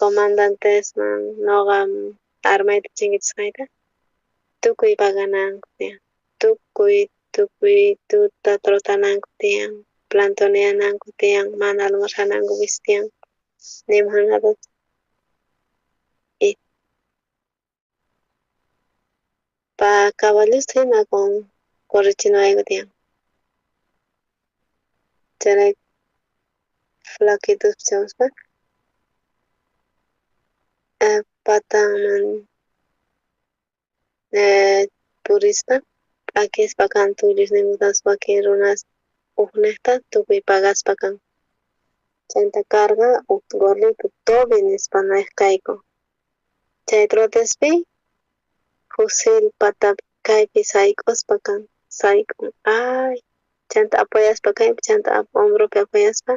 comandantesman ñuqa armayta chinkichisqayta tukuy pagananku tiyan. Tukuy tuta trotananku tiyan, plantoneananku tiyan, mana almorzanankupish tiyan, nima hanatachu. Caballusta hina corrichinuayku tiyan. Chay flaquitos chamuspa, patanman purispa, p'akispa kan tullus nimutas wakin runas hukniqta tukuy pagaspa kan. Chayta karqa huk gordito Toby nispa kayku. Chay trotespi fusil patapi kaypi sayk'uspa kan, sayk'un ay chanta apoyaspa kaypi, chanta hombropi apoyaspa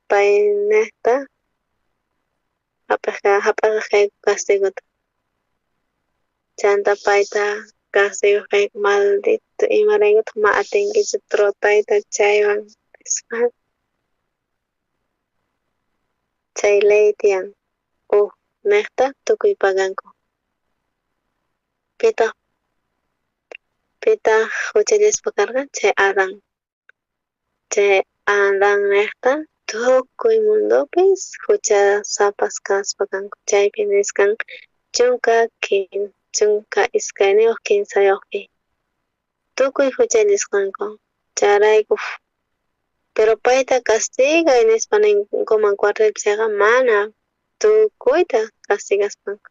pay niqta apaq hapaqa kayku castigota. Chanta payta castigo kayku maldito imaraykuta ma atinkichu trotayta chaywan chay ley tiyan niqta tukuy paganku. Pitaq huchallispa karqa chay Adán. Chay Adán niqta tukuy mundopis huchasapas kaspa kanku. Chaypi nisqan chunka iskayniyuq kinsayuqpi. Tukuy huchallisqanku. Charayku pero payta castigay nispa ninkuman cuartelpi chayqa mana tukuyta castigaspanku.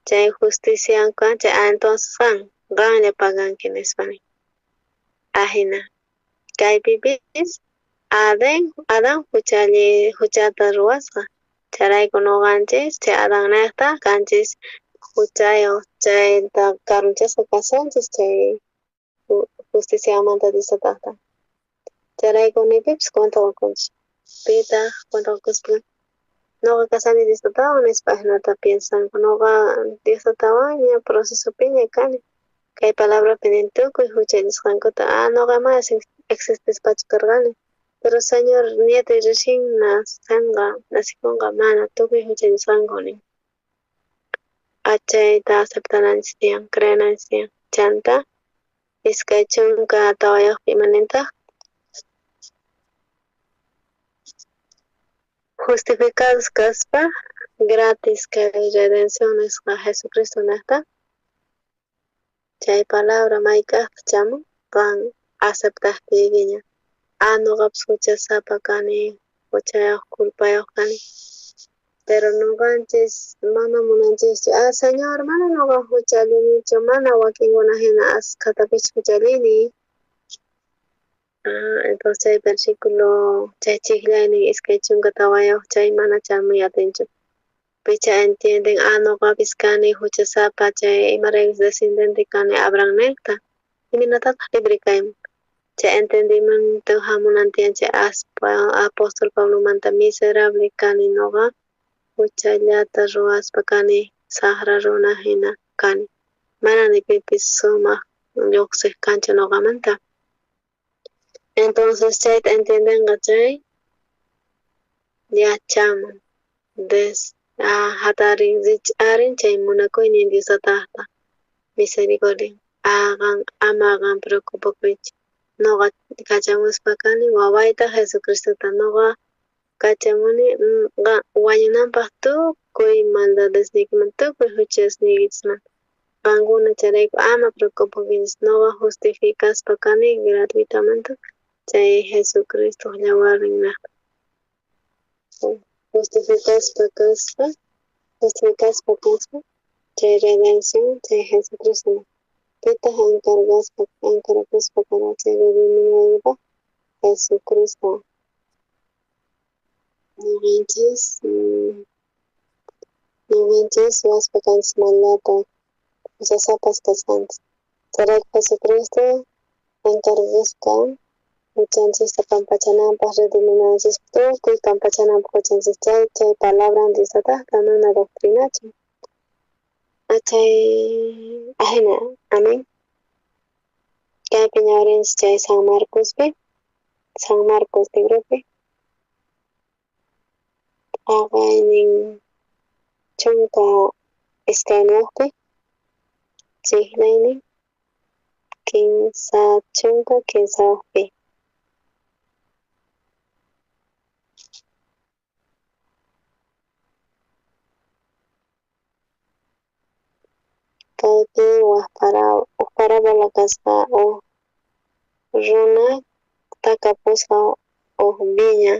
Chay justicianqa chay entonces qanlla paganki nispa nin. Ahina kaypipis Adán huchata ruwasqa. Charayku nuqanchis chay Adán niqta kanchis huchayuq chayta karunchasqa kasunchis chay justiciamanta disataqta. Charayku nipipis cuentakurkunchik. Pitaq cuentakurkuspaka nuqa kasani Diostatawan nispa hinata piensanku. Nuqa Diostatawan ña procesopi ña kani. Kay palabrapi nin tukuy huchallisqankuta nuqa mas existispachu karqani. Pero Señor nieto rishin nasikunqa mana tukuy huchallisqanku nin. Chayta aceptananchis tiyan, creananchis tiyan. Chanta iskay chunka tawayuqpi imanintaq justificados kaspa gratis kay redención nisqa Jesucristo niqta chay palabra maykaqta chamun qan aceptaqtikiña. Nuqapas huchasapa kani, huchayuq culpayuq kani. Pero nuqanchis mana munanchikchu Señor mana nuqa huchalinichu, mana wakinkuna hina askatapish huchalini. Entonces chay versículo chay chiklaynin iskay chunka tawayuq chay mana chamuy atinchu. Picha entienden nuqapis kani huchasapa chay imaraykus descendente kani Abraham niqta. Iminatataq libre kayman. Chay entendimiento hamunantiyan chay apóstol Pablo manta miserable kani nuqa huchallata ruwaspa kani saqra runa hina kani. Mana ni pipis sumaq lluqsiq kanchu nuqamanta. Entonces chayta entiendenqa chay yachamun hatarin richarin chay munakuynin Diosataqta misericordia ama qan preocupakuychu. Nuqa kachamuspa kani wawayta Jesucristota nuqa kachamuni wañunanpaq tukuy maldadesnikiman tukuy huchasnikichikman. Qankuna charayku ama preocupakunchis. Nuqa justificaspa kani gratuitamente chay Jesucristo llawarin niqta. Justificaspa kaspa chay redención chay Jesucristo pitaq encargaspa kara chay redimimunaypaq Jesucristo. Nuqanchis waspa kanchis maldata huchasapas kasqanchis. Charayku Jesucristo encargasqa huchanchista pampachananpaq rediminanchis tukuy pampachananpaq huchanchis chay palabran Diosataqta mana doctrinachu. Chay ahina amén. Kaypi ñawrinchis chay San Marcos libropi aqaynin chunka iskayniyuqpi chiklaynin chunka kinsayuqpi. Kaypi parábola kasqa runa takapusqa viña.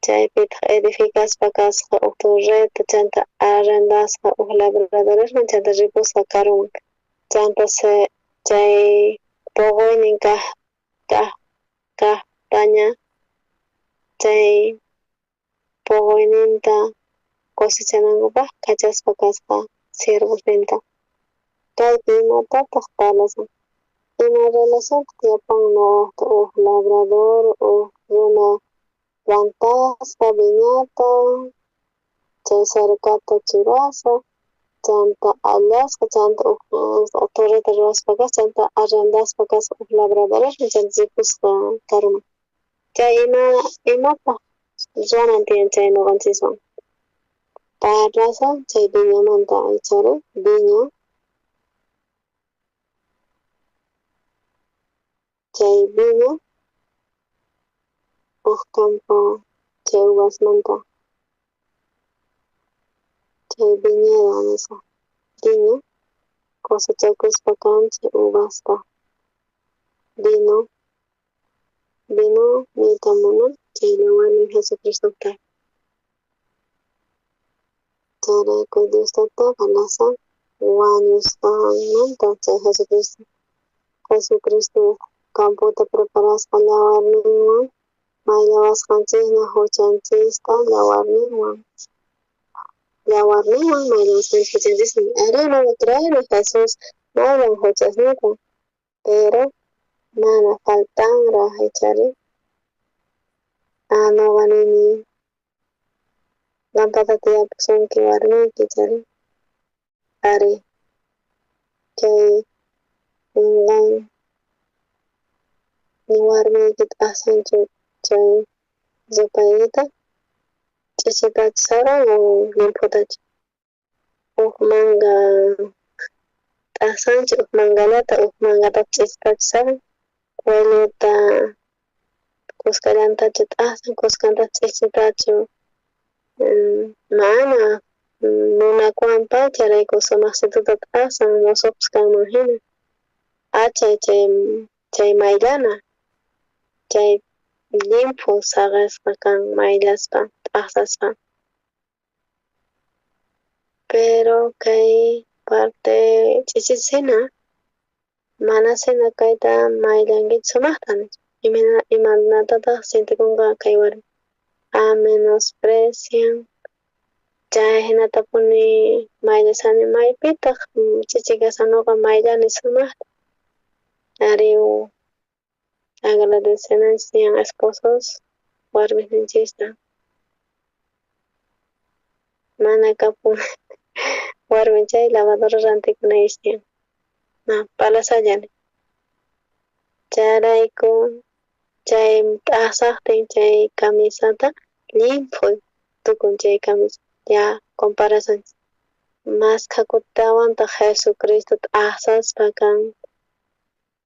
Chaypitaq edificaspa kasqa torreta chanta arrendasqa labradorman chanta ripusqa karuman. Chanta chay puquynin kaqtaña chay puquyninta cosechanankupaq kachaspa kasqa siervosninta. Kaypi imatataq parlasan. Ima relación tiyapan nuqaqta labrador runa plantasqa viñata chay sarkata churasa chanta allasqa chanta torreta ruwaspakas chanta arrendaspakas labradores chanta rikusqa karman chay imata ruwanan tiyan chay ñuqanchikwan parlasa chay viñamanta aychari viña chay viña kampa chay uvasmanta chay viñedo nisa viña cosechakuspakan chay uvasta vino mitamuna chay warmi Jesucristota chayrayku Diostata palasa wañusqanmanta chay Jesucristo camputa preparasqa yawarninwan maylawasqanchikña huchanchista yawarninwan maylawasqanchik huchanchisqa ari no creer Jesús maywan huchasnita pero mana faltanra aychari noqa nini qampata tiyapusunki warmiyki chari ari chay ninqan warmiyki t'aqsanchu chay rupaykita ch'ichitachu saran o limputachu huk manga t'aqsanchu huk mangalata huk mangatapi ch'ichitachu saran cuelota kuskallantachu t'aqsan kuskantachu ch'ichitachu mana munakuanpay chayrayku sumakcituta t'aqsan mosopas kanman hina achay chay mayllana chay limpu saqasqa kan mayllaspa t'aqsaspa pero kay parte ch'ichis hina mana sina kayta mayllankichu sumaqta imanatataq sintikunqa kay warmi menosprecian chay hinatapuni mayllasani maypitaq chichikasanuqa mayllani sumaqta ari agradecenanchis tiyan esposos warmisninchista mana kapun warmi chay lavadora rantikunayush tiyan palasallani chayrayku chay t'aqsaqtin chay camisata limpuy tukun chay camisa ya comparación maskhakutawan Jesucristo t'aqsaspa kan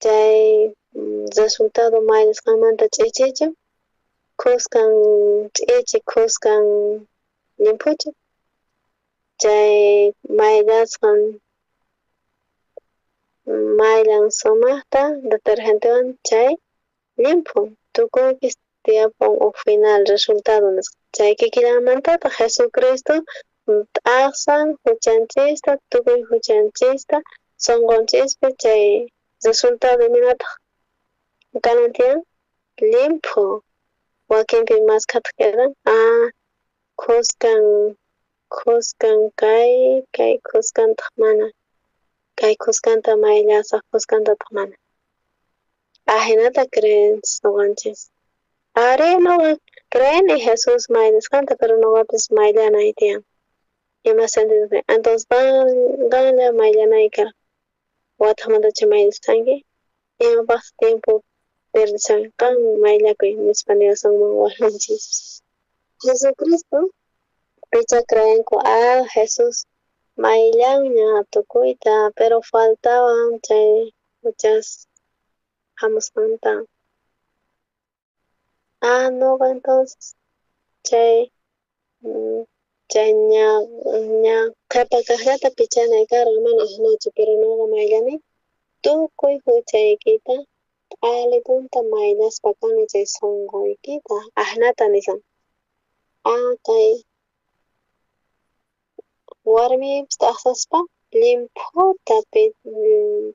chay resultado mayllasqanmanta ch'ichichu kuskan ch'ichi kuskan limpuchu chay mayllasqan mayllan sumaqta detergentewan chay limpu tukuypis tiyapun huk final resultado nisqa chay kikillamantataq Jesucristo t'aqsan huchanchista tukuy huchanchista sunqunchista chay resultado imanataq kanan tiyan limpu wakinpi maskhataq kedan kuskan kay kuskantaq mana kay kuskanta mayllasaq kuskantataq mana hinata creenchis nuqanchis ari nuqa creeni Jesus mayllasqanta pero nuqapis mayllanay tiyan ima sentido entonces qanlla mayllanay karqa wataqmantachu mayllasanki imapaqta tiempo perdisan qan mayllakuy nispa niwasunman warmanchis Jesucristo picha creenku Jesus mayllanña tukuyta pero faltawan chay muchas hamusqanta nuqa entonces chay ña qhipa kaqllata pichanay karqa mana hinachu pero nuqa mayllani tukuy huchaykita q'alitunta mayllaspa kani chay sunquykita ahnata nisan kay warmipis t'aqsaspa limputa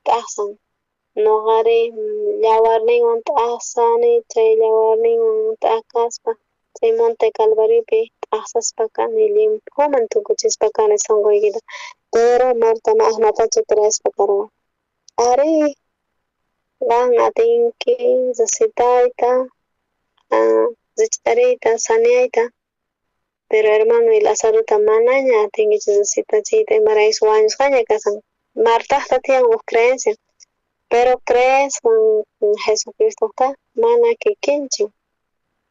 t'aqsan nuqari yawarninwan t'aqsani chay yawarninwan t'aqaspa chay Monte Calvariopi t'aqsaspa kani limpuman tukuchispa kani sunquykita pero Marta ma ahnatachu creespa karqa ari qan atinki riqsitayta rich'ariyta saneayta Pero hermano, y la salud tamanaña, tengo que cita chita y marais sueños, caña casan. Marta está tiene creencia, pero crees en Jesucristo está, mana que quincho.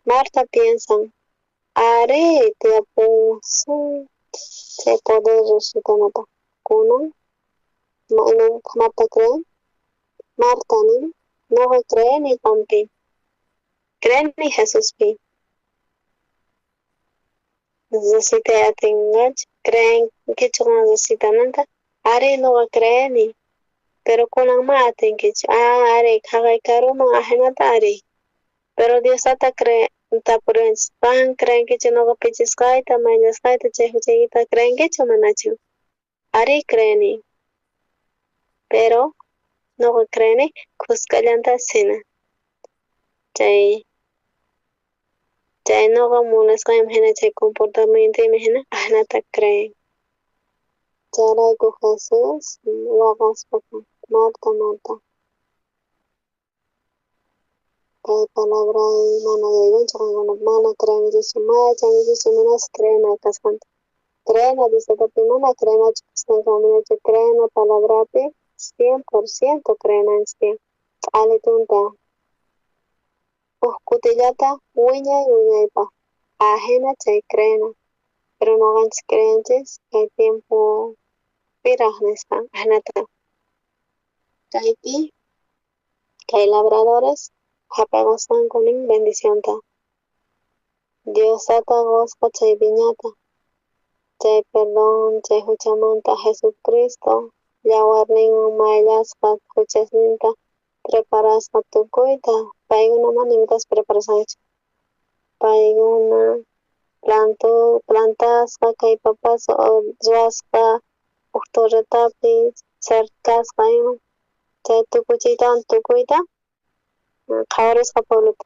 Marta piensan, haré te apuso, se puede resultar nota. Kuno, no, Marta cree, Marta ni, no cree ni tampi, cree ni Jesús pi. Necesita atingar, creen que chuan necesita nada, haré no cree ni. Pero con la mate que are caga caro no ajena tare pero Dios hasta cree ta por van creen que yo no va pichis kai ta mañas kai ta che ta creen que yo manachu are creen pero no creen cuscalanta sena chay no va mulas kai mena chay comportamiento mena ajena ta creen chara ko Jesús wagas poco Marta hay palabra y mana de igual con mana creen que su maya changi que su menas creen a cascante creen a dice que mana creen a chustan como que creen a palabra pe 100% creen en sí ale tunta kutillata uña y pa ajena chay creen pero no hagan creencias que hay tiempo pirajnesta ajnata kaipi que hay labradores Japagastan con bendición ta. Dios ata gospa chay viñata. Chay perdón, chay huchamanta Jesucristo. Yawarning mayaspa huchasninta. Preparaspa tukuita. Paiguna manimitas preparasanch. Paiguna plantaspa kay papas o ruaspa. Uktoretapi cercaspa ima. Chay tukuita. Khawares kapolot.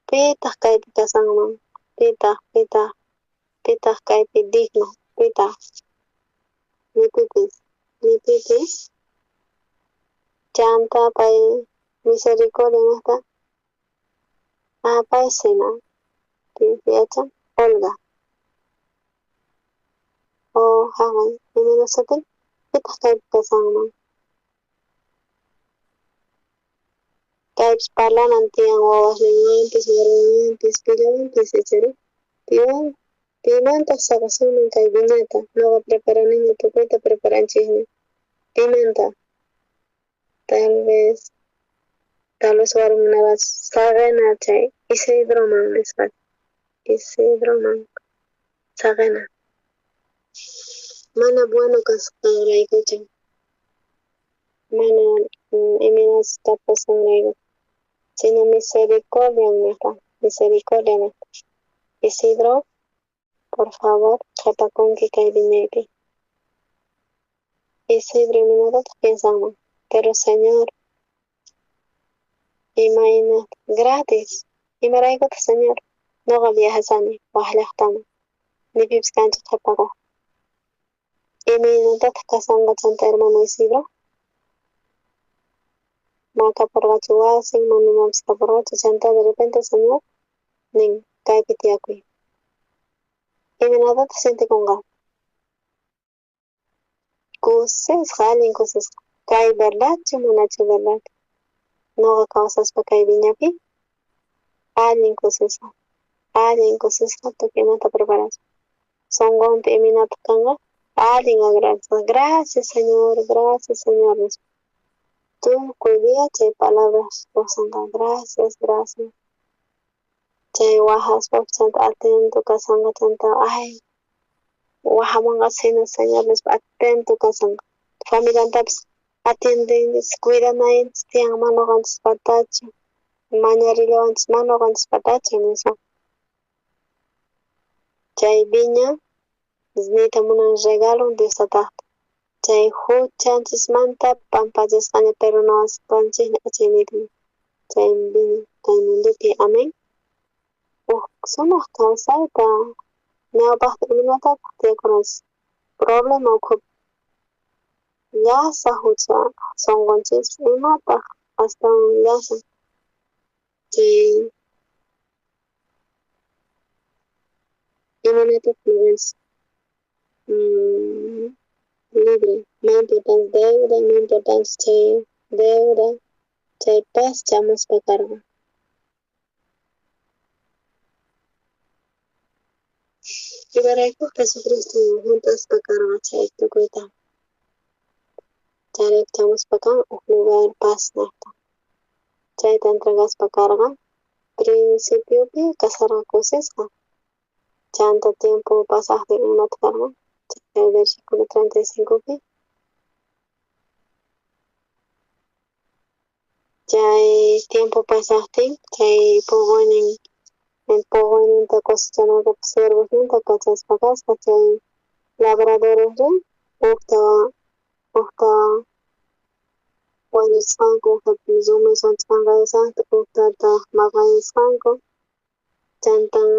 Pitah kay kasangman. Pitah kay digno. Pitah. Lipitis. Chanta pay misericordia nesta. Pay sena. Tiyacha. Olga. O hagan. Ini nasatin. Pitah kay kasangman. Types parlan antiang wawas lingantis, marangantis, pilantis, etc. Pimenta sakasun kay viñata, no preparan niño tu cuenta preparan chisme. Pimenta, tal vez war una sagena chay, Isidroman espat, Isidroman, sagena. Mana bueno kasangray kuchan, mana eminas tapasangray sino misericordia me está. Isidro, por favor, japacón que cae dinero. Isidro y nosotros pensamos, pero Señor, imagina, gratis, y me raigo Señor, no había hasani, wahlahtana, ni pips cancho japaco. Y me nosotros casanga chanta hermano Isidro, maka por gachuasi, manimams por chanta de repente Señor, ning cae pitiakui. Y me nada te siente con gato. Cosas, jalen cosas. Cae verdad, chumanacho verdad. No haga causas para caer viñapi. Alguien cosas. Gato que no te preparas. Son gonte y minato canga. Alguien agradece. Gracias, Señor. Tú cuidas de palabras. Gracias. Chay wajas wapsant atento kasanga tanta ay wahamanga sena Señor les atento kasanga familia taps atienden cuidan ahí tiang mano gans patacho mañana levants mano gans patacho eso chay viña znita munan regalo de sata chay hu chances manta pampayas caña pero no as panches chay viña chay mundo que amén. Somos cansados, no basta eliminata de conocer problema o ya sahucha son gonchis y mata hasta un yasa que imanata fluence libre. Más importante deuda, más importante chay deuda, chay paz chamos pa carga. Y para esto Jesucristo juntos pa carga chay tukuita. Chay chamos pa acá un lugar paz nesta. Chay te entregas pa carga. Principio pi casarga cosas. Tanto tiempo pasaste en la carga. El versículo 35 pi. Chay tiempo pasaste, chay pogonin ta cosechando de observos, ta cachas pagas, chay labradores ukta wanisqanku, zumi sanchqanqaysan, uktata maqanisqanku, chantan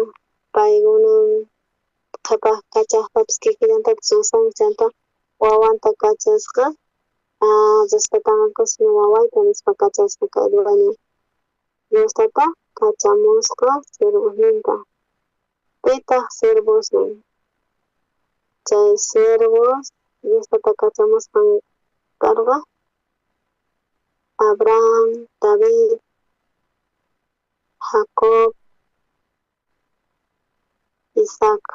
paykuna qhapaq kachaqtapis kikillantapas usan, chanta wawanta kachasqa, respetamankus wawayta nispa kachasqa kay dueño. Diostata kachamusqa sirvosninta. Pitaq sirvosnin. Chay sirvos Diostata kachamusqan karqa Abraham, David, Jacob, Isaac.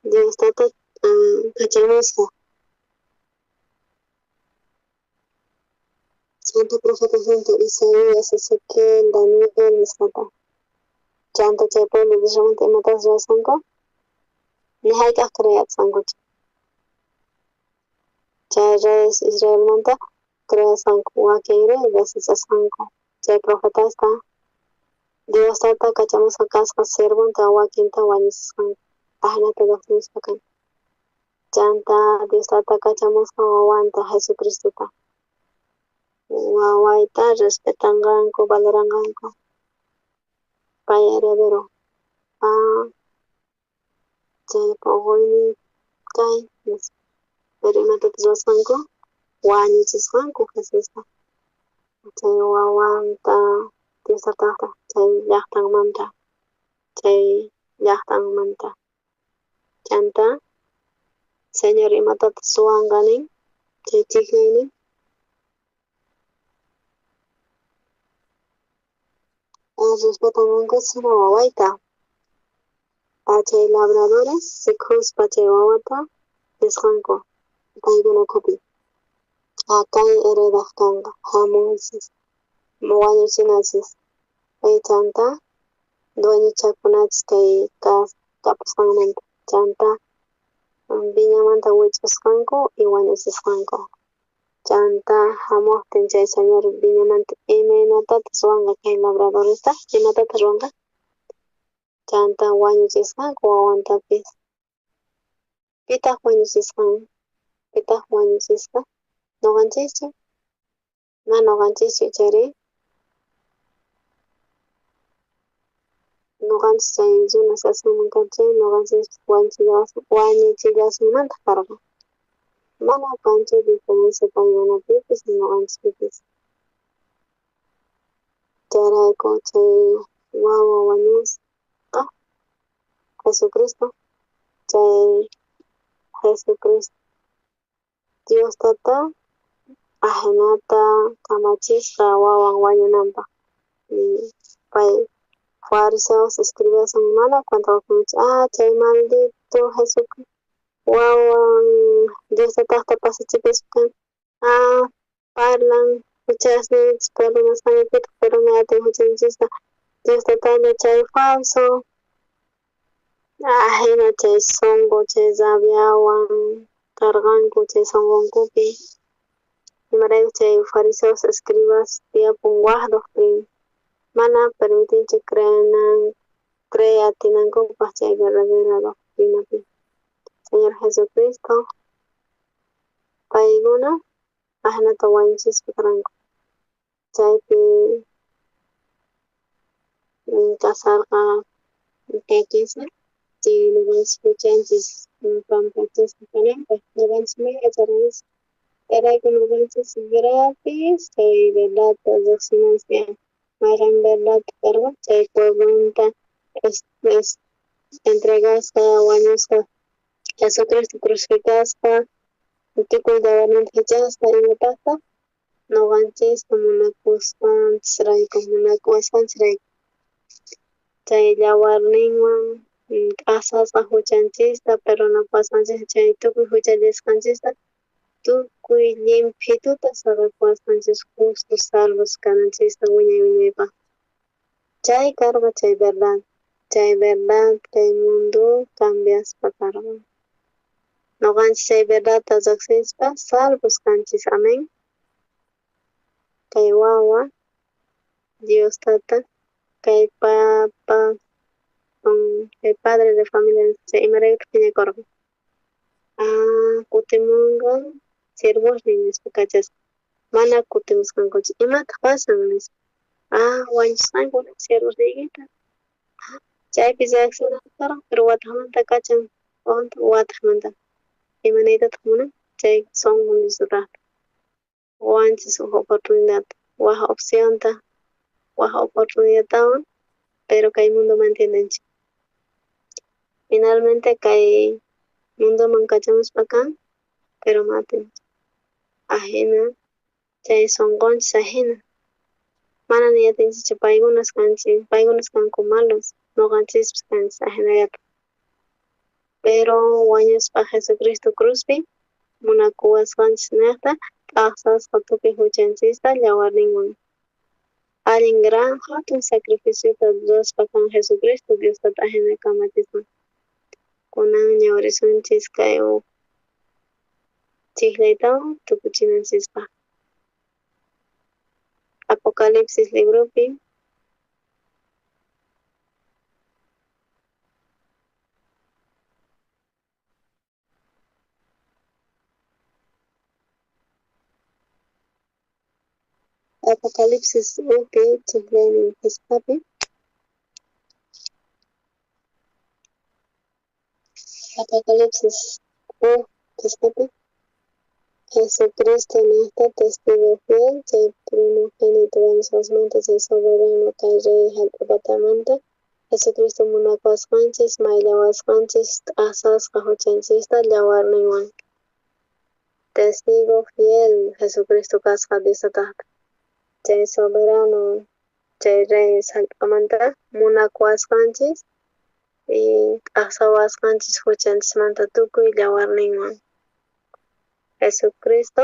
Diostata kachamusqa. Santo Profeta Santo Isaías, Ezequiel, Daniel, Misrata. Chanta chay pueblo de Israel imatas ruwasanku, nihayk'aq creasankuchu. Chay reyes Israelmanta creasanku, wakin rey desechasqanku. Chay profetasta Diostata kachamusqa kasqa sirvunta wakinta wañuchisqanku. Ahnata doctrinispa kan. Chanta Diostata kachamusqa wawanta Jesucristota. Wawayta respetanqanku, valoranqanku. Pay heredero. Chay poguyni kay nispa. Pero imatapas ruwasqanku wañuchisqanku Jesusta. Chay wawanta Diostataqta chay llaqtanmanta. Chanta Señor imatapas suwanqanin chay chiqniynin respetanqanku sima wawayta. Chay labradores sikhuspa chay wawata nisqanku paykuna kupi. Kay heredaq kanqa, hamunchis, wañuchinachis. Kay chanta dueñuchakunachis kay kapusqanmanta. Chanta viñamanta wich'usqanku y wañuchisqanku. Chanta hamuqtin chay señor viñamanta imaynatatas ruwanqa kay labradoresta, imatatas ruwanqa. Chanta wañuchisqanku wawantapis. Pitaq wañuchisqan? Pitaq wañuchisqa? Nuqanchikchu? Ma nuqanchikchu chayri? Nuqanchik chay runa sasinamantachi nuqanchik wañuchillasunmanta karqa. Mana kanchu diferencia paykunapipis nuqanchikpipis. Chayrayku chay wawa wañusqa Jesucristo. Chay Jesucristo Diostata ajenata kamachisqa wawan wañunanpaq. Pay fariseos escribasan mana cuentakunchu. Chay maldito Jesucristo wawan Diostataqta pasachipispan. Parlan huchasnichis perdonasqanipita, pero mayataq huchanchisqa Diostatalla chay falso. Hina chay songo chay sabiawan karqanku chay songonkupi. Imarayku chay fariseos escribas tiyapun waq doctrina. Mana permitinchu creatinankupaq chay verdadera doctrinapi. Señor Jesucristo paykuna ahnata wañuchispa karqanku. Chaypi kasarqa kakisqa. Chay nuqanchik huchanchis pampachasqa kananpaq. Nuqanchik mayacharqanchik. Chayrayku nuqanchik gratis chay verdadta lluqsinancia. Mayqan verdad karqa chay pueblonta entregasqa wañusqa Jesucristo crucificasqa tukuy llawarninta hich'asqa imataqta nuqanchista munakuwasqanchisrayku chay yawarninwan k'asasqa huchanchista perdonapawasqanchista chay tukuy huchallasqanchista tukuy limpituta saqapuwasqanchis justos salvos kananchista wiñay wiñaypaq. Chay karqa chay verdad kay mundo cambiaspa karqa. Nuqanchis chay verdadta riqsispa salvos kanchis, amén. Kay wawa Diostata kay papa kay padre de familia chay imaraykuta piñakurqa kutimunqa sirvoqnin nispa kachasqa mana kutimusqankuchu imataq pasan nispa wañusqankuna sirvoqniykita chaypi riqsinaqa karqa pero wataqmanta kachan wataqmanta imanaytataq munan chay sonqo Diostataqta wanchis huk oportunidad waja opcionta waja oportunidadtawan pero kay mundo mantienanchik finalmente kay mundoman kachamuspaka pero matinchik ajena chay sonqonchis ajena manana yatinchikchu paykunas kanku malos nuqanchikpis kanchis ajenallata pero wañuspa Jesucristo cruzpi munakuwasqanchis niqta k'asasqa tukuy huchanchista yawarninwan allin gran hatun sacrificiota ruraspa kan Jesucristo Diostata ajena kamachispan kunan ñawirisunchis kay chiklaytawan tukuchinanchikpaq. Apocalipsis libropi Apocalipsis upi chiklayninpispapi Apocalipsis pispapi Jesucristo niqta testigo fiel chay primogénito wañusqasmanta chay soberano kay rey hallp'apatamanta Jesucristo munakuwasqanchis mayllawasqanchis t'asasqa huchanchista yawarninwan testigo fiel Jesucristo kasqa Diostataqta chay soberano chay rey hallp'amanta munakuwasqanchis y t'asawasqanchis huchanchismanta tukuy yawarninwan Jesucristo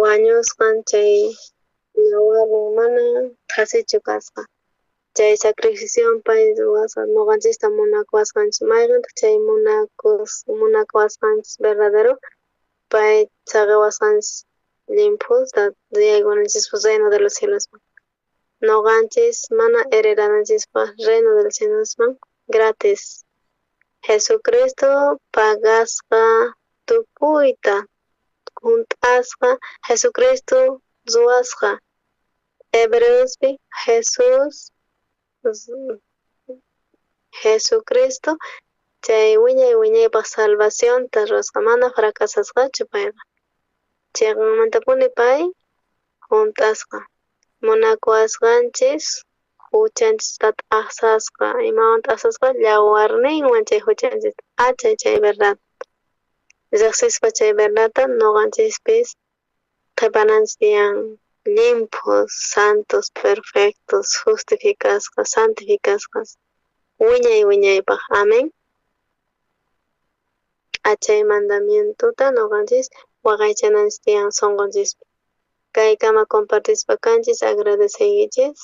wañusqan chay yawarnin mana qhasichu kasqa chay sacrificion pay ruwasqa nuqanchista munakuwasqanchis mayqantaq chay munakuwasqanchis verdadero pay saqiwasqanchis limpusta yaykunanchikpaq reino de los cielosman nuqanchis mana heredananchikpaq reino de los cielosman gratis Jesucristo pagasqa tukuyta hunt'asqa Jesucristo ruwasqa Hebreospi Jesucristo chay wiñay wiñaypaq salvacionta ruwasqa mana fracasasqachu payqa chayqanmantapuni pay hunt'asqa munakuwasqanchis huchanchista t'asasqa imawan t'asasqa yawarninwan chay huchanchista achay chay verdad riqsispa chay verdadta nuqanchispis qhipananchis tiyan limpos santos perfectos justificasqa santificasqa wiñay wiñaypaq amén achay mandamientuta nuqanchis waqaychananchis tiyan sonqonchispi kaykama compartispa kanchis agradeceykichis